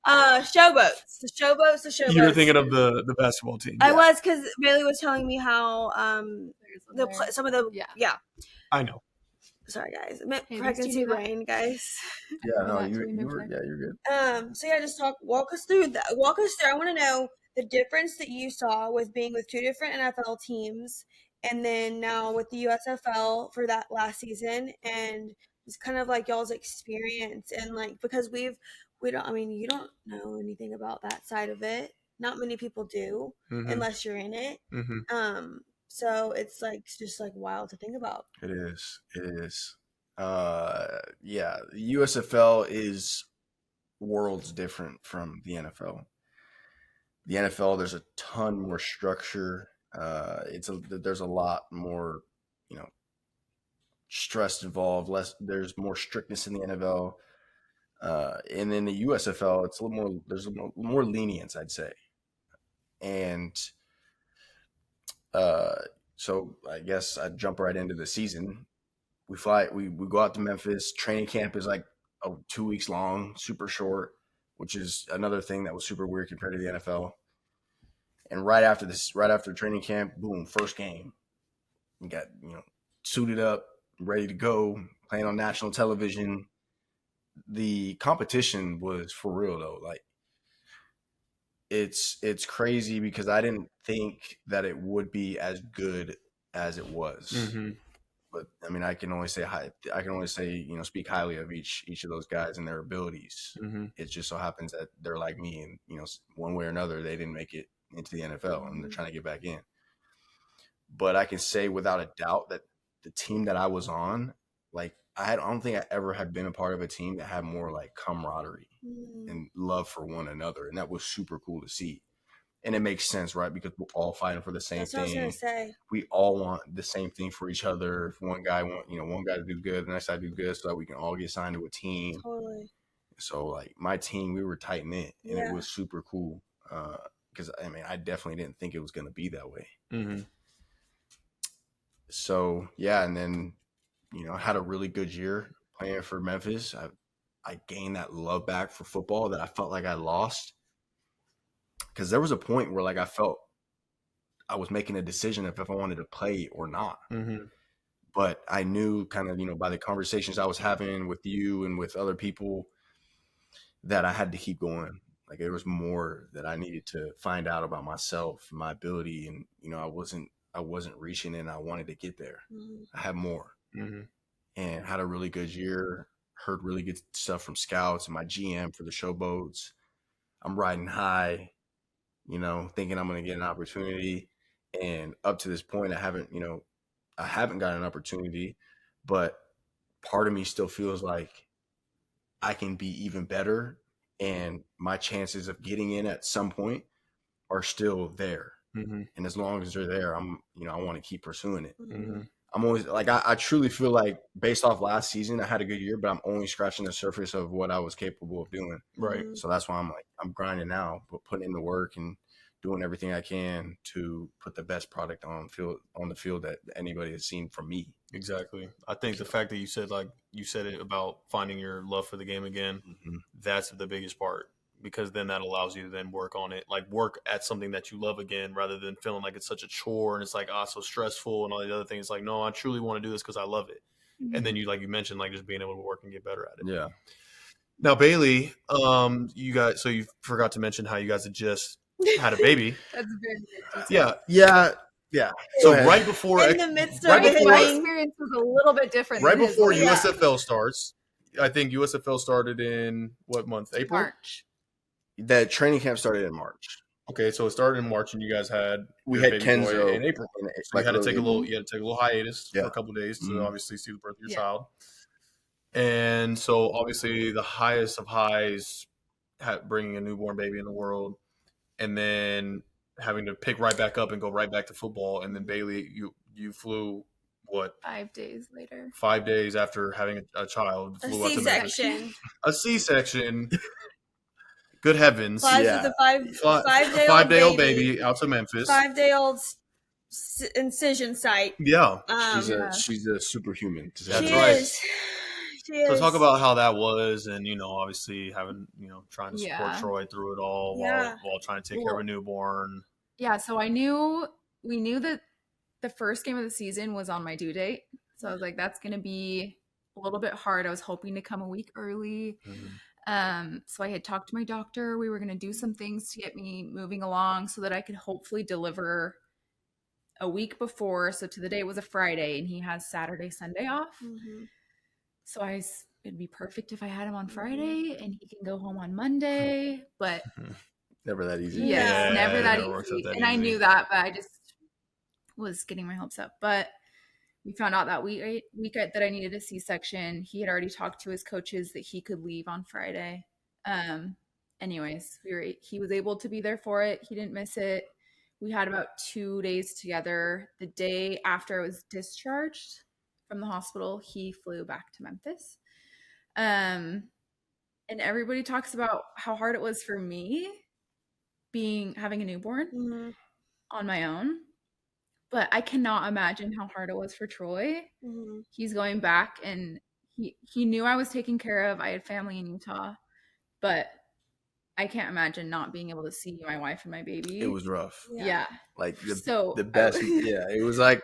[SPEAKER 2] Showboats. The Showboats.
[SPEAKER 1] You were thinking of the basketball team.
[SPEAKER 2] I was, because Bailee was telling me how some of the
[SPEAKER 3] I know.
[SPEAKER 2] Sorry, guys. Pregnancy brain, guys.
[SPEAKER 3] Yeah, no, you're good.
[SPEAKER 2] So yeah, just walk us through that. I want to know the difference that you saw with being with two different NFL teams and then now with the USFL for that last season, and it's kind of like y'all's experience, and like because we don't, I mean, you don't know anything about that side of it. Not many people do unless you're in it. So it's like just like wild to think about.
[SPEAKER 3] It is. It is. Yeah, the USFL is worlds different from the NFL. The NFL, there's a ton more structure. There's a lot more, stress involved. There's more strictness in the NFL, and then the USFL, it's a little more. There's a little more lenience, I'd say, and so I guess I'd jump right into the season. We go out to Memphis. Training camp is like 2 weeks long, super short, which is another thing that was super weird compared to the NFL. And right after training camp, boom, first game. We got, suited up, ready to go, playing on national television. The competition was for real though. Like it's crazy because I didn't think that it would be as good as it was. But I mean, I can only say speak highly of each of those guys and their abilities. It just so happens that they're like me, and one way or another, they didn't make it into the NFL, and they're trying to get back in. But I can say without a doubt that the team that I was on, like I don't think I ever had been a part of a team that had more like camaraderie and love for one another, and that was super cool to see. And it makes sense, right? Because we're all fighting for the same
[SPEAKER 2] That's
[SPEAKER 3] thing.
[SPEAKER 2] what I was gonna say. We
[SPEAKER 3] all want the same thing for each other. If one guy to do good, the next guy to do good, so that we can all get signed to a team.
[SPEAKER 2] Totally.
[SPEAKER 3] So like my team, we were tight knit, and it was super cool. Because I mean, I definitely didn't think it was going to be that way. So yeah, and then I had a really good year playing for Memphis. I gained that love back for football that I felt like I lost. Because there was a point where like I felt I was making a decision if I wanted to play or not. But I knew kind of, by the conversations I was having with you and with other people that I had to keep going. Like there was more that I needed to find out about myself, my ability. And, I wasn't reaching and I wanted to get there. I had more and had a really good year, heard really good stuff from scouts and my GM for the showboats. I'm riding high, thinking I'm going to get an opportunity. And up to this point, I haven't got an opportunity, but part of me still feels like I can be even better. And my chances of getting in at some point are still there. And as long as they're there, I want to keep pursuing it. I'm always like, I truly feel like based off last season, I had a good year, but I'm only scratching the surface of what I was capable of doing.
[SPEAKER 1] Right.
[SPEAKER 3] So that's why I'm grinding now, but putting in the work and doing everything I can to put the best product on the field that anybody has seen from me.
[SPEAKER 1] Exactly. I think the fact that you said it about finding your love for the game again, that's the biggest part, because then that allows you to then work on it, like work at something that you love again, rather than feeling like it's such a chore and it's like, so stressful and all the other things. Like, no, I truly want to do this because I love it. And then you mentioned, like just being able to work and get better at it.
[SPEAKER 3] Yeah.
[SPEAKER 1] Now, Bailee, you forgot to mention how you guys had just had a baby.
[SPEAKER 4] That's very
[SPEAKER 3] Yeah.
[SPEAKER 1] So right before,
[SPEAKER 2] in the midst of
[SPEAKER 4] my experience was a little bit different.
[SPEAKER 1] Right before USFL starts, I think USFL started in what month? April?
[SPEAKER 4] March.
[SPEAKER 3] The training camp started in March.
[SPEAKER 1] Okay, so it started in March, and you guys had
[SPEAKER 3] Kenzo
[SPEAKER 1] in April. So you had to take a little hiatus for a couple of days to obviously see the birth of your child. And so obviously the highest of highs, bringing a newborn baby in the world, and then having to pick right back up and go right back to football. And then Bailee, you flew what?
[SPEAKER 4] 5 days later.
[SPEAKER 1] 5 days after having a child.
[SPEAKER 2] A
[SPEAKER 1] flew
[SPEAKER 2] C-section.
[SPEAKER 1] A C-section. Good heavens.
[SPEAKER 2] Flies with a
[SPEAKER 1] 5-day-old baby out to Memphis.
[SPEAKER 2] 5-day-old incision site.
[SPEAKER 1] Yeah.
[SPEAKER 3] She's a superhuman.
[SPEAKER 1] That's right.
[SPEAKER 2] She is.
[SPEAKER 1] So talk about how that was, and obviously having trying to support Troy through it all while trying to take care of a newborn.
[SPEAKER 4] Yeah, so we knew that the first game of the season was on my due date. So I was like, that's gonna be a little bit hard. I was hoping to come a week early. So I had talked to my doctor. We were going to do some things to get me moving along so that I could hopefully deliver a week before. So to the day was a Friday, and he has Saturday, Sunday off.
[SPEAKER 2] Mm-hmm.
[SPEAKER 4] So it'd be perfect if I had him on Friday and he can go home on Monday. But
[SPEAKER 3] never that easy.
[SPEAKER 4] Yes, never that
[SPEAKER 1] never works out
[SPEAKER 4] easy.
[SPEAKER 1] that
[SPEAKER 4] And I
[SPEAKER 1] easy.
[SPEAKER 4] knew that, but I just was getting my hopes up. But we found out that week that I needed a C-section. He had already talked to his coaches that he could leave on Friday. Anyways, he was able to be there for it. He didn't miss it. We had about 2 days together. The day after I was discharged from the hospital, he flew back to Memphis. And everybody talks about how hard it was for me having a newborn on my own. But I cannot imagine how hard it was for Troy.
[SPEAKER 2] Mm-hmm.
[SPEAKER 4] He's going back, and he knew I was taken care of. I had family in Utah, but I can't imagine not being able to see my wife and my baby.
[SPEAKER 3] It was rough.
[SPEAKER 4] Yeah.
[SPEAKER 3] Like the best. Yeah, it was like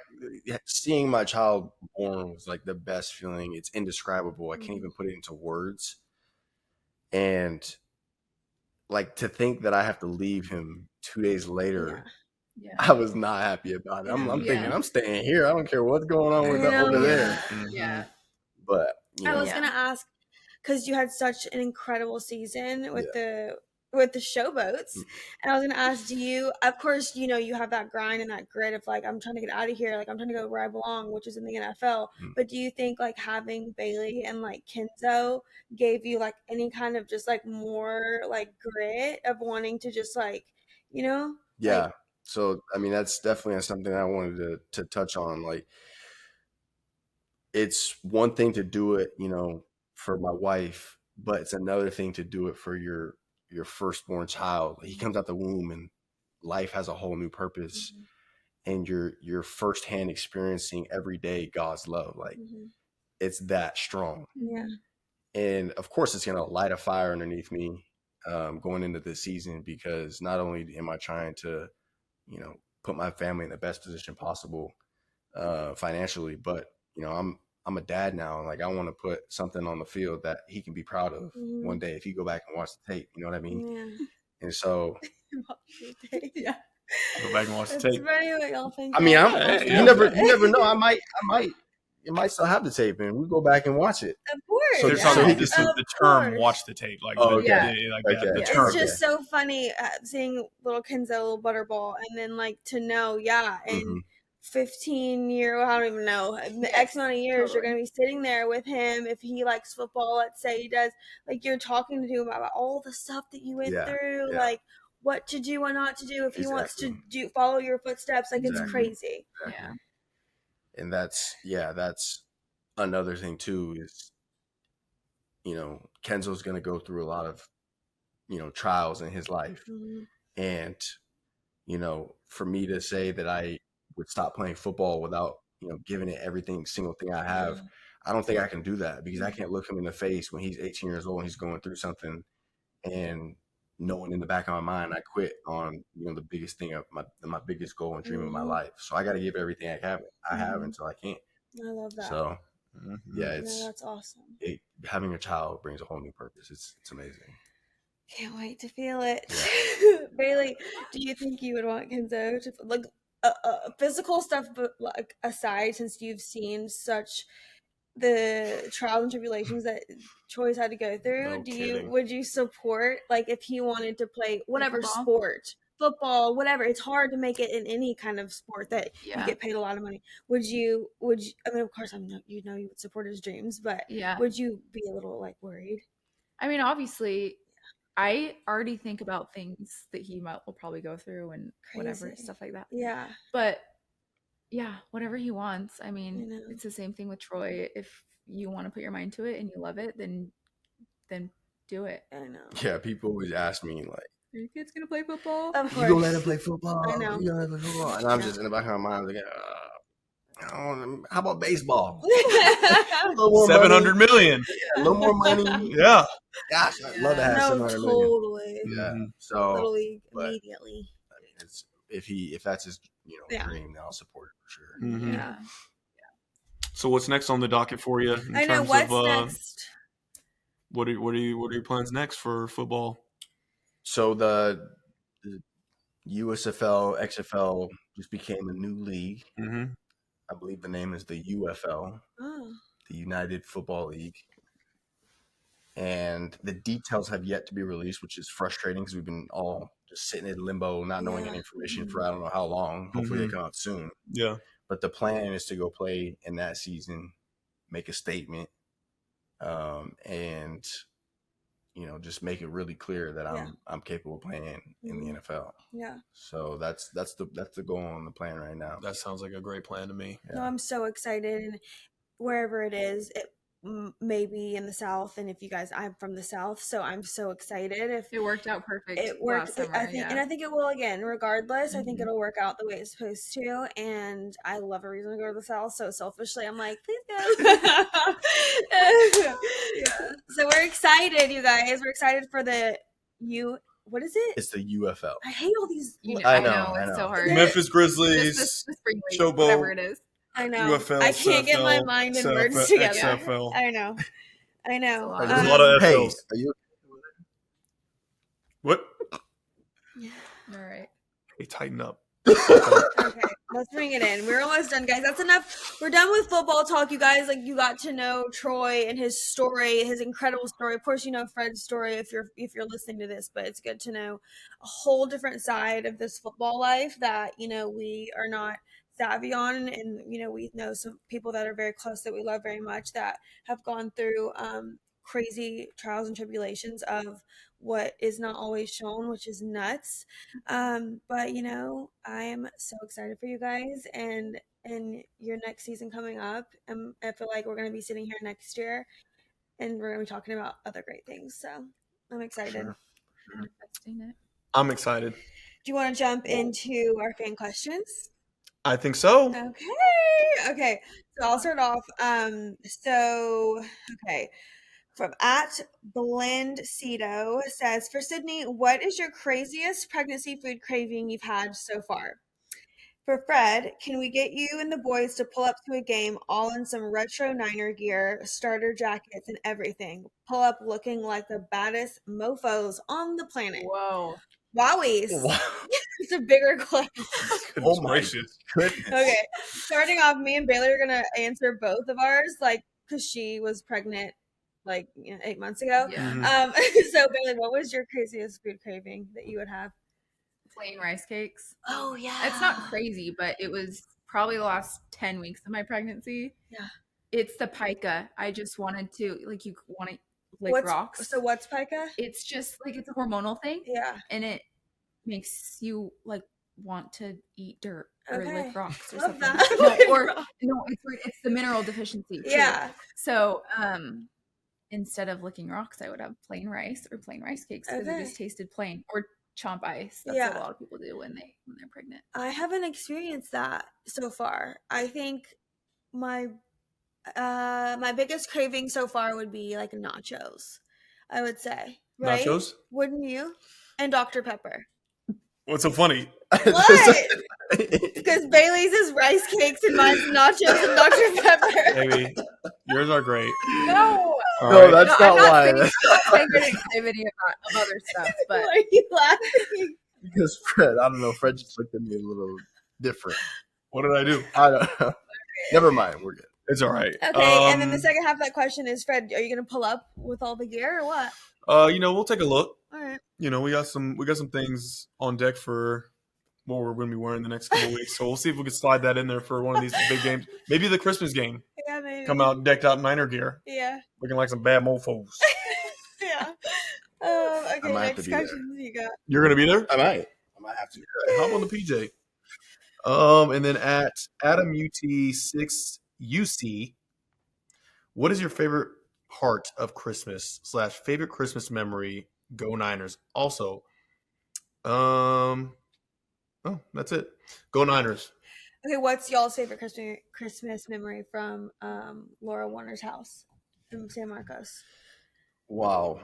[SPEAKER 3] seeing my child born was like the best feeling. It's indescribable. I can't even put it into words. And like to think that I have to leave him 2 days later. Yeah. I was not happy about it. I'm thinking I'm staying here. I don't care what's going on with over there.
[SPEAKER 4] Yeah.
[SPEAKER 3] But
[SPEAKER 2] I was gonna ask, because you had such an incredible season with the showboats, and I was gonna ask, do you? Of course, you have that grind and that grit of like, I'm trying to get out of here, like I'm trying to go where I belong, which is in the NFL. But do you think like having Bailee and like Kenzo gave you like any kind of just like more like grit of wanting to just like,
[SPEAKER 3] Yeah.
[SPEAKER 2] Like,
[SPEAKER 3] so I mean, that's definitely something I wanted to touch on. Like, it's one thing to do it, for my wife, but it's another thing to do it for your firstborn child. He comes out the womb and life has a whole new purpose, and you're firsthand experiencing every day God's love. Like it's that strong.
[SPEAKER 2] Yeah.
[SPEAKER 3] And of course it's going to light a fire underneath me going into this season, because not only am I trying to, put my family in the best position possible financially, but, I'm a dad now, and like I want to put something on the field that he can be proud of one day if you go back and watch the tape. You know what I mean?
[SPEAKER 2] Yeah.
[SPEAKER 3] And so,
[SPEAKER 2] Yeah.
[SPEAKER 1] Go back and watch the tape.
[SPEAKER 2] Funny what y'all think.
[SPEAKER 3] I mean, you never know. I might. It might still have the tape, and we go back and watch it.
[SPEAKER 2] Of course.
[SPEAKER 1] So they're talking about the term "watch the tape," like the term.
[SPEAKER 2] It's just so funny seeing little Kenzo, little Butterball, and then like to know, and 15 year, I don't even know, X amount of years, you're going to be sitting there with him. If he likes football, let's say he does, like you're talking to him about all the stuff that you went through, like what to do, what not to do, if he wants to follow your footsteps, like it's crazy.
[SPEAKER 3] Yeah. And that's another thing too, is, Kenzo's going to go through a lot of, trials in his life. And, for me to say that I would stop playing football without, giving it single thing I have, I don't think I can do that, because I can't look him in the face when he's 18 years old and he's going through something and knowing in the back of my mind I quit on, the biggest thing of my biggest goal and dream of my life. So I got to give everything I have until I can't.
[SPEAKER 2] I love that.
[SPEAKER 3] So
[SPEAKER 2] that's awesome.
[SPEAKER 3] Having a child brings a whole new purpose. It's amazing.
[SPEAKER 2] Can't wait to feel it. Bailee, do you think you would want Kenzo to like physical stuff, but like aside, since you've seen such the trials and tribulations that Troy's had to go through, would you support, like if he wanted to play whatever sport, football, whatever? It's hard to make it in any kind of sport that you get paid a lot of money. Would you I mean, of course you would support his dreams, but would you be a little like worried?
[SPEAKER 4] I mean, obviously I already think about things that he will probably go through and whatever, stuff like that.
[SPEAKER 2] Yeah.
[SPEAKER 4] But whatever he wants. I mean, it's the same thing with Troy. If you want to put your mind to it and you love it, then do it.
[SPEAKER 2] I know.
[SPEAKER 3] Yeah, people always ask me like,
[SPEAKER 4] "Are your kids gonna play football?
[SPEAKER 2] Of course.
[SPEAKER 3] You gonna let him play football?
[SPEAKER 2] I know.
[SPEAKER 3] You gonna let him play football?" And I'm just in the back of my mind like, how about baseball?
[SPEAKER 1] $700 million.
[SPEAKER 3] A little more money.
[SPEAKER 1] Yeah.
[SPEAKER 3] Gosh, I'd love to have $700 million.
[SPEAKER 2] Totally.
[SPEAKER 3] Yeah. So
[SPEAKER 2] Little League immediately.
[SPEAKER 3] If that's his dream, then I'll support it for sure.
[SPEAKER 1] Mm-hmm.
[SPEAKER 4] Yeah.
[SPEAKER 1] So what's next on the docket for you?
[SPEAKER 2] I know what's next.
[SPEAKER 1] What are your plans next for football?
[SPEAKER 3] So the USFL, XFL just became a new league.
[SPEAKER 1] Mm-hmm.
[SPEAKER 3] I believe the name is the UFL, the United Football League. And the details have yet to be released, which is frustrating because we've been all just sitting in limbo, not knowing any information for I don't know how long. Hopefully they come out soon.
[SPEAKER 1] Yeah.
[SPEAKER 3] But the plan is to go play in that season, make a statement, and just make it really clear that I'm capable of playing in the NFL.
[SPEAKER 2] Yeah.
[SPEAKER 3] So that's the goal on the plan right now.
[SPEAKER 1] That sounds like a great plan to me.
[SPEAKER 2] Yeah. No, I'm so excited, and wherever it is, it may be in the South, and if you guys, I'm from the South, so I'm so excited. If
[SPEAKER 4] it worked out perfect,
[SPEAKER 2] it worked.
[SPEAKER 4] Summer,
[SPEAKER 2] I think, and I think it will again. Regardless, I think it'll work out the way it's supposed to. And I love a reason to go to the South. So selfishly, I'm like, please go. Yeah. So we're excited, you guys. We're excited for the What is it?
[SPEAKER 3] It's the UFL.
[SPEAKER 2] I hate all these.
[SPEAKER 3] I know.
[SPEAKER 4] It's so hard.
[SPEAKER 1] Memphis Grizzlies,
[SPEAKER 4] the spring league,
[SPEAKER 1] Showboat,
[SPEAKER 4] whatever it is.
[SPEAKER 2] I know.
[SPEAKER 1] UFL,
[SPEAKER 2] I can't get my mind and words together.
[SPEAKER 1] XFL.
[SPEAKER 2] I know.
[SPEAKER 1] There's a lot of FLs.
[SPEAKER 3] Are you?
[SPEAKER 1] What?
[SPEAKER 4] All right.
[SPEAKER 1] Hey, tighten up.
[SPEAKER 2] Okay, let's bring it in. We're almost done, guys. That's enough. We're done with football talk, you guys. Like, you got to know Troy and his story, his incredible story. Of course, you know Fred's story if you're listening to this, but it's good to know a whole different side of this football life that we are not savvy on, and we know some people that are very close that we love very much that have gone through crazy trials and tribulations of what is not always shown, which is nuts. But I'm so excited for you guys and your next season coming up. I feel like we're going to be sitting here next year and we're going to be talking about other great things. So I'm excited.
[SPEAKER 3] Sure.
[SPEAKER 1] I'm excited.
[SPEAKER 2] Do you want to jump into our fan questions?
[SPEAKER 1] I think so.
[SPEAKER 2] Okay. So I'll start off. From @BlendCedo says, for Sydney, what is your craziest pregnancy food craving you've had so far? For Fred, can we get you and the boys to pull up to a game all in some retro Niner gear, starter jackets, and everything? Pull up looking like the baddest mofos on the planet.
[SPEAKER 4] Whoa.
[SPEAKER 2] Wowies.
[SPEAKER 3] Wow.
[SPEAKER 2] It's a bigger question.
[SPEAKER 3] Oh my goodness.
[SPEAKER 2] Okay. Starting off, me and Bailee are going to answer both of ours, because she was pregnant 8 months ago.
[SPEAKER 4] Yeah.
[SPEAKER 2] So Bailee, what was your craziest food craving that you would have?
[SPEAKER 4] Plain rice cakes.
[SPEAKER 2] Oh yeah.
[SPEAKER 4] It's not crazy, but it was probably the last 10 weeks of my pregnancy.
[SPEAKER 2] Yeah.
[SPEAKER 4] It's the pica. I just wanted to you want to lick rocks.
[SPEAKER 2] So what's pica?
[SPEAKER 4] It's just it's a hormonal thing.
[SPEAKER 2] Yeah.
[SPEAKER 4] And it makes you want to eat dirt or lick rocks or
[SPEAKER 2] Love
[SPEAKER 4] something.
[SPEAKER 2] That.
[SPEAKER 4] It's the mineral deficiency too.
[SPEAKER 2] Yeah.
[SPEAKER 4] So instead of licking rocks, I would have plain rice or plain rice cakes because it just tasted plain, or chomp ice. That's what a lot of people do when they're pregnant.
[SPEAKER 2] I haven't experienced that so far. I think my biggest craving so far would be nachos, I would say. Right?
[SPEAKER 1] Nachos?
[SPEAKER 2] Wouldn't you? And Dr. Pepper.
[SPEAKER 1] What's so funny?
[SPEAKER 2] What? Because Bailee's is rice cakes and mine's nachos and Dr. Pepper.
[SPEAKER 1] Baby, yours are great.
[SPEAKER 4] No.
[SPEAKER 3] No, that's not why.
[SPEAKER 4] I'm not saying activity of other stuff, but
[SPEAKER 2] why are you laughing?
[SPEAKER 3] Because Fred just looked at me a little different.
[SPEAKER 1] What did I do?
[SPEAKER 3] I don't know. Never mind, we're good.
[SPEAKER 1] It's all right.
[SPEAKER 2] Okay, and then the second half of that question is, Fred, are you going to pull up with all the gear or what?
[SPEAKER 1] We'll take a look.
[SPEAKER 2] All right.
[SPEAKER 1] We got some things on deck for what we're going to be wearing the next couple of weeks. So we'll see if we can slide that in there for one of these big games. Maybe the Christmas game.
[SPEAKER 2] Yeah, maybe.
[SPEAKER 1] Come out decked out in Niner gear.
[SPEAKER 2] Yeah.
[SPEAKER 1] Looking like some bad mofos.
[SPEAKER 2] Yeah. Okay, next questions you got.
[SPEAKER 1] You're going to be there?
[SPEAKER 3] I might have to.
[SPEAKER 1] Hop on the PJ. And then at AdamUT6UC, what is your favorite part of Christmas / favorite Christmas memory? Go Niners. Also, that's it. Go Niners.
[SPEAKER 2] Okay, what's y'all's favorite Christmas memory from Laura Warner's house in San Marcos?
[SPEAKER 3] Wow.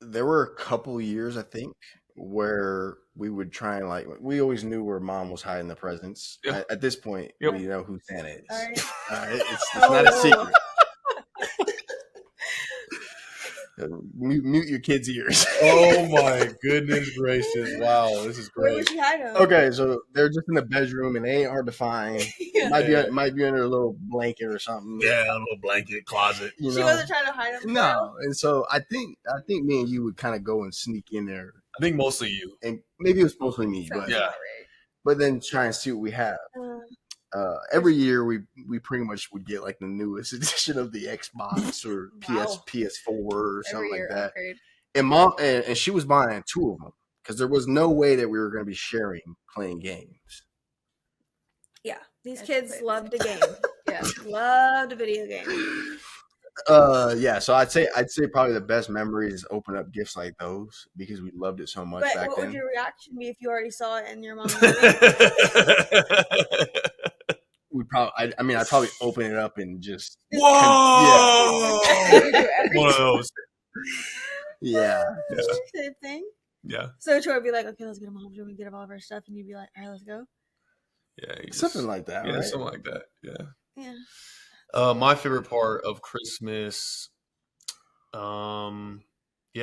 [SPEAKER 3] There were a couple years, I think, where we would try and we always knew where Mom was hiding the presents. At this point, we know who Santa is.
[SPEAKER 2] All right.
[SPEAKER 3] It's not a secret. Mute your kids' ears.
[SPEAKER 1] Oh my goodness gracious! Wow, this is
[SPEAKER 2] Where
[SPEAKER 1] great.
[SPEAKER 2] would you hide them?
[SPEAKER 3] Okay, so they're just in the bedroom and they ain't hard to find.
[SPEAKER 2] Yeah.
[SPEAKER 3] Might be under a little blanket or something.
[SPEAKER 1] Yeah, a little blanket closet.
[SPEAKER 3] You
[SPEAKER 2] She
[SPEAKER 3] know?
[SPEAKER 2] wasn't trying to hide them.
[SPEAKER 3] No, and so I think me and you would kind of go and sneak in there,
[SPEAKER 1] I think mostly you.
[SPEAKER 3] and maybe it was mostly me,
[SPEAKER 4] Sounds
[SPEAKER 3] but
[SPEAKER 1] Yeah.
[SPEAKER 4] about right.
[SPEAKER 3] but then try and see what we have. Every year we pretty much would get like the newest edition of the Xbox or
[SPEAKER 2] Wow.
[SPEAKER 3] PS4 or something
[SPEAKER 4] Every
[SPEAKER 3] like
[SPEAKER 4] year
[SPEAKER 3] that.
[SPEAKER 4] upgrade.
[SPEAKER 3] And mom and she was buying 2 of them because there was no way that we were going to be sharing playing games.
[SPEAKER 2] Yeah, these
[SPEAKER 4] That's
[SPEAKER 2] kids
[SPEAKER 4] crazy.
[SPEAKER 2] loved a game.
[SPEAKER 4] Yeah.
[SPEAKER 2] Loved a video game.
[SPEAKER 3] Yeah, so I'd say probably the best memory is open up gifts like those because we loved it so much
[SPEAKER 2] But
[SPEAKER 3] back
[SPEAKER 2] what
[SPEAKER 3] then.
[SPEAKER 2] would your reaction be if you already saw it and your mom?
[SPEAKER 3] We probably, I'd probably open it up and just
[SPEAKER 1] Whoa! One of those.
[SPEAKER 3] yeah.
[SPEAKER 2] Same thing.
[SPEAKER 1] Yeah.
[SPEAKER 2] So Troy would be like, "Okay, let's get a mom's room and get all of our stuff," and you'd be like, "All right, let's go."
[SPEAKER 1] Yeah.
[SPEAKER 3] Something like that,
[SPEAKER 1] Yeah,
[SPEAKER 3] right?
[SPEAKER 1] something like that. Yeah.
[SPEAKER 2] Yeah.
[SPEAKER 1] My favorite part of Christmas, yeah,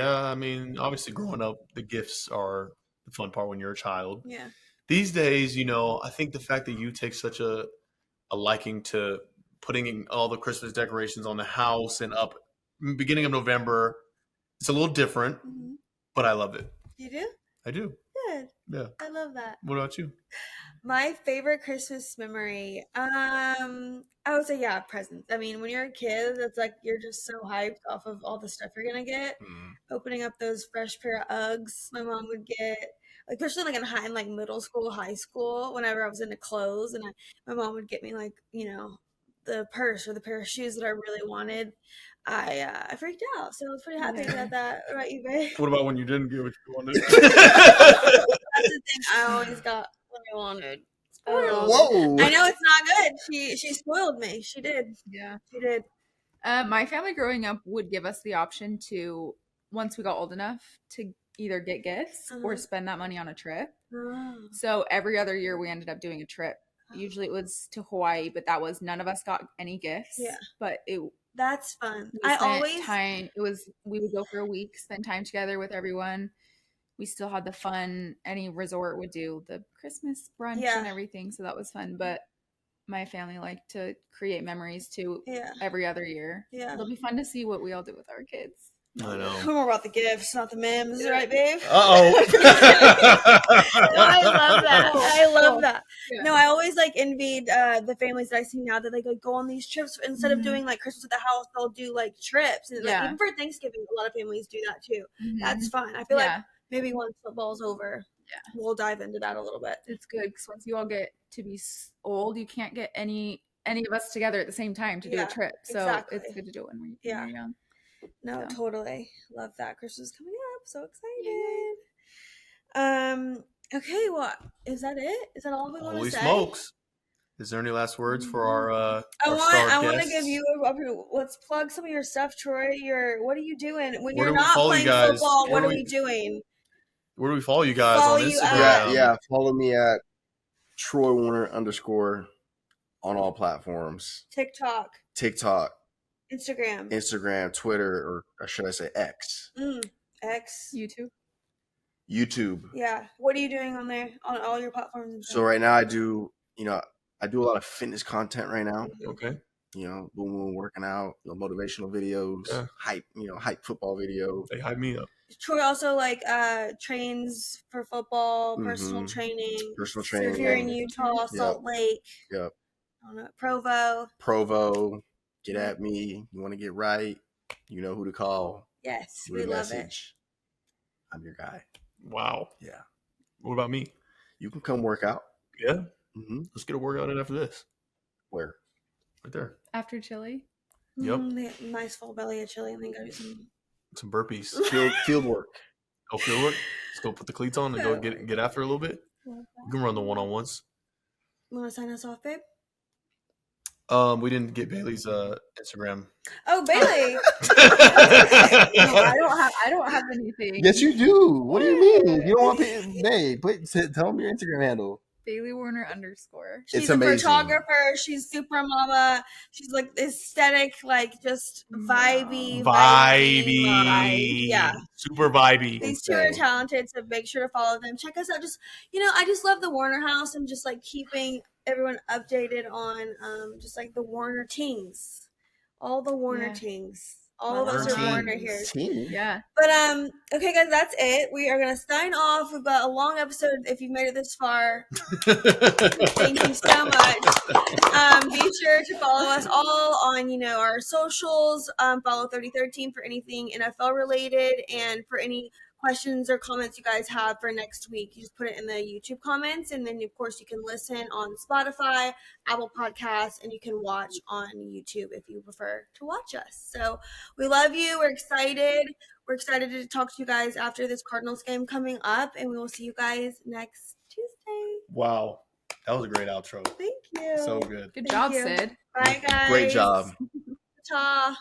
[SPEAKER 1] I mean, obviously growing up, the gifts are the fun part when you're a child.
[SPEAKER 2] Yeah.
[SPEAKER 1] These days, I think the fact that you take such a liking to putting in all the Christmas decorations on the house and up beginning of November, it's a little different, but I love it.
[SPEAKER 2] You do?
[SPEAKER 1] I do.
[SPEAKER 2] Good.
[SPEAKER 1] Yeah.
[SPEAKER 2] I love that.
[SPEAKER 1] What about you?
[SPEAKER 2] My favorite Christmas memory, I would say, presents. I mean, when you're a kid, it's like you're just so hyped off of all the stuff you're gonna get. Opening up those fresh pair of Uggs my mom would get, like, especially like in like middle school, high school. Whenever I was into clothes, and my mom would get me like the purse or the pair of shoes that I really wanted. I freaked out, so I was pretty happy about that. What about you, babe?
[SPEAKER 1] What about when you didn't get what you wanted?
[SPEAKER 2] That's the thing. I always got what I wanted. Spoiled.
[SPEAKER 3] Whoa!
[SPEAKER 2] I know it's not good. She spoiled me. She did.
[SPEAKER 4] Yeah.
[SPEAKER 2] She did.
[SPEAKER 4] My family growing up would give us the option to, once we got old enough, to either get gifts or spend that money on a trip.
[SPEAKER 2] Oh.
[SPEAKER 4] So every other year we ended up doing a trip. Usually it was to Hawaii, but that was, none of us got any gifts.
[SPEAKER 2] Yeah.
[SPEAKER 4] But
[SPEAKER 2] That's fun.
[SPEAKER 4] We would go for a week, spend time together with everyone. We still had the fun. Any resort would do the Christmas brunch and everything, so that was fun. But my family liked to create memories too. Every other year. Yeah, it'll be fun to see what we all do with our kids.
[SPEAKER 1] I know.
[SPEAKER 2] More about the gifts, not the memes, right, babe?
[SPEAKER 1] Uh-oh.
[SPEAKER 2] No, I love that. I love that.
[SPEAKER 4] Yeah.
[SPEAKER 2] No, I always envied the families that I see now that they go on these trips instead of doing like Christmas at the house. They'll do like trips, and even for Thanksgiving, a lot of families do that too. That's fun. I feel like maybe once football's over, we'll dive into that a little bit.
[SPEAKER 4] It's good because once you all get to be old, you can't get any of us together at the same time to do a trip. So it's good to do it when you're young.
[SPEAKER 2] No, totally. Love that. Christmas coming up. So excited. Okay, well, is that it? Is that all we want to
[SPEAKER 1] Holy
[SPEAKER 2] say?
[SPEAKER 1] smokes. Is there any last words for our
[SPEAKER 2] I want to
[SPEAKER 1] guests?
[SPEAKER 2] give you let's plug some of your stuff, Troy. What are you doing when
[SPEAKER 1] Where
[SPEAKER 2] you're
[SPEAKER 1] do we
[SPEAKER 2] not
[SPEAKER 1] follow you
[SPEAKER 2] playing
[SPEAKER 1] guys?
[SPEAKER 2] football?
[SPEAKER 1] Where
[SPEAKER 2] What
[SPEAKER 1] do
[SPEAKER 2] are
[SPEAKER 1] we-
[SPEAKER 2] we doing?
[SPEAKER 1] Where do we follow you guys
[SPEAKER 2] Follow
[SPEAKER 1] on
[SPEAKER 2] you
[SPEAKER 1] Instagram?
[SPEAKER 3] Yeah, follow me at Troy Warner _ on all platforms.
[SPEAKER 2] TikTok,
[SPEAKER 3] Instagram, Twitter, or should I say X?
[SPEAKER 2] X,
[SPEAKER 3] YouTube.
[SPEAKER 2] Yeah. What are you doing on there on all your platforms? And
[SPEAKER 3] So right now I do a lot of fitness content right now.
[SPEAKER 1] Okay.
[SPEAKER 3] Boom, working out, motivational videos, hype football videos.
[SPEAKER 1] They hype me up.
[SPEAKER 2] Troy also trains for football, personal training.
[SPEAKER 3] So
[SPEAKER 2] if you're in Utah, Salt Lake.
[SPEAKER 3] Yep.
[SPEAKER 2] I don't know,
[SPEAKER 3] Provo. Get at me. You want to get right. You know who to call.
[SPEAKER 2] Yes, we love it.
[SPEAKER 3] I'm your guy.
[SPEAKER 1] Wow.
[SPEAKER 3] Yeah.
[SPEAKER 1] What about me?
[SPEAKER 3] You can come work out.
[SPEAKER 1] Yeah. Let's get a workout in after this.
[SPEAKER 3] Where?
[SPEAKER 1] Right there.
[SPEAKER 4] After chili?
[SPEAKER 1] Yep.
[SPEAKER 2] Nice full belly of chili and then go do
[SPEAKER 1] some burpees.
[SPEAKER 3] Field work.
[SPEAKER 1] Oh, field work? Let's go put the cleats on and go get after a little bit. You can run the one-on-ones.
[SPEAKER 2] You want to sign us off, babe?
[SPEAKER 1] We didn't get Bailey's Instagram.
[SPEAKER 2] Oh, Bailee.
[SPEAKER 4] No, I don't have anything.
[SPEAKER 3] Yes, you do. What do you mean? You don't want to pay? Tell them your Instagram handle.
[SPEAKER 4] Bailee Warner _.
[SPEAKER 2] She's
[SPEAKER 3] It's
[SPEAKER 2] a
[SPEAKER 3] amazing.
[SPEAKER 2] photographer. She's super mama. She's like aesthetic, like just vibey. Yeah.
[SPEAKER 1] Super vibey.
[SPEAKER 2] These two are talented, so make sure to follow them. Check us out. Just I just love the Warner House and just like keeping everyone updated on just like the Warner tings. All the Warner tings. All of us are Warner here.
[SPEAKER 4] Yeah.
[SPEAKER 2] But okay guys, that's it. We are gonna sign off. We've got a long episode if you've made it this far. Thank you so much. Be sure to follow us all on our socials. Follow 3013 for anything NFL related, and for any questions or comments you guys have for next week, you just put it in the YouTube comments, and then of course you can listen on Spotify, Apple Podcasts, and you can watch on YouTube if you prefer to watch us. So we love you. We're excited. We're excited to talk to you guys after this Cardinals game coming up, and we will see you guys next Tuesday.
[SPEAKER 1] Wow. That was a great outro.
[SPEAKER 2] Thank you.
[SPEAKER 1] So good.
[SPEAKER 4] Good job, Sid.
[SPEAKER 2] Bye, guys.
[SPEAKER 3] Great job.
[SPEAKER 2] Ta.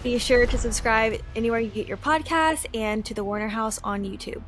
[SPEAKER 2] Be sure to subscribe anywhere you get your podcasts and to the Warner House on YouTube.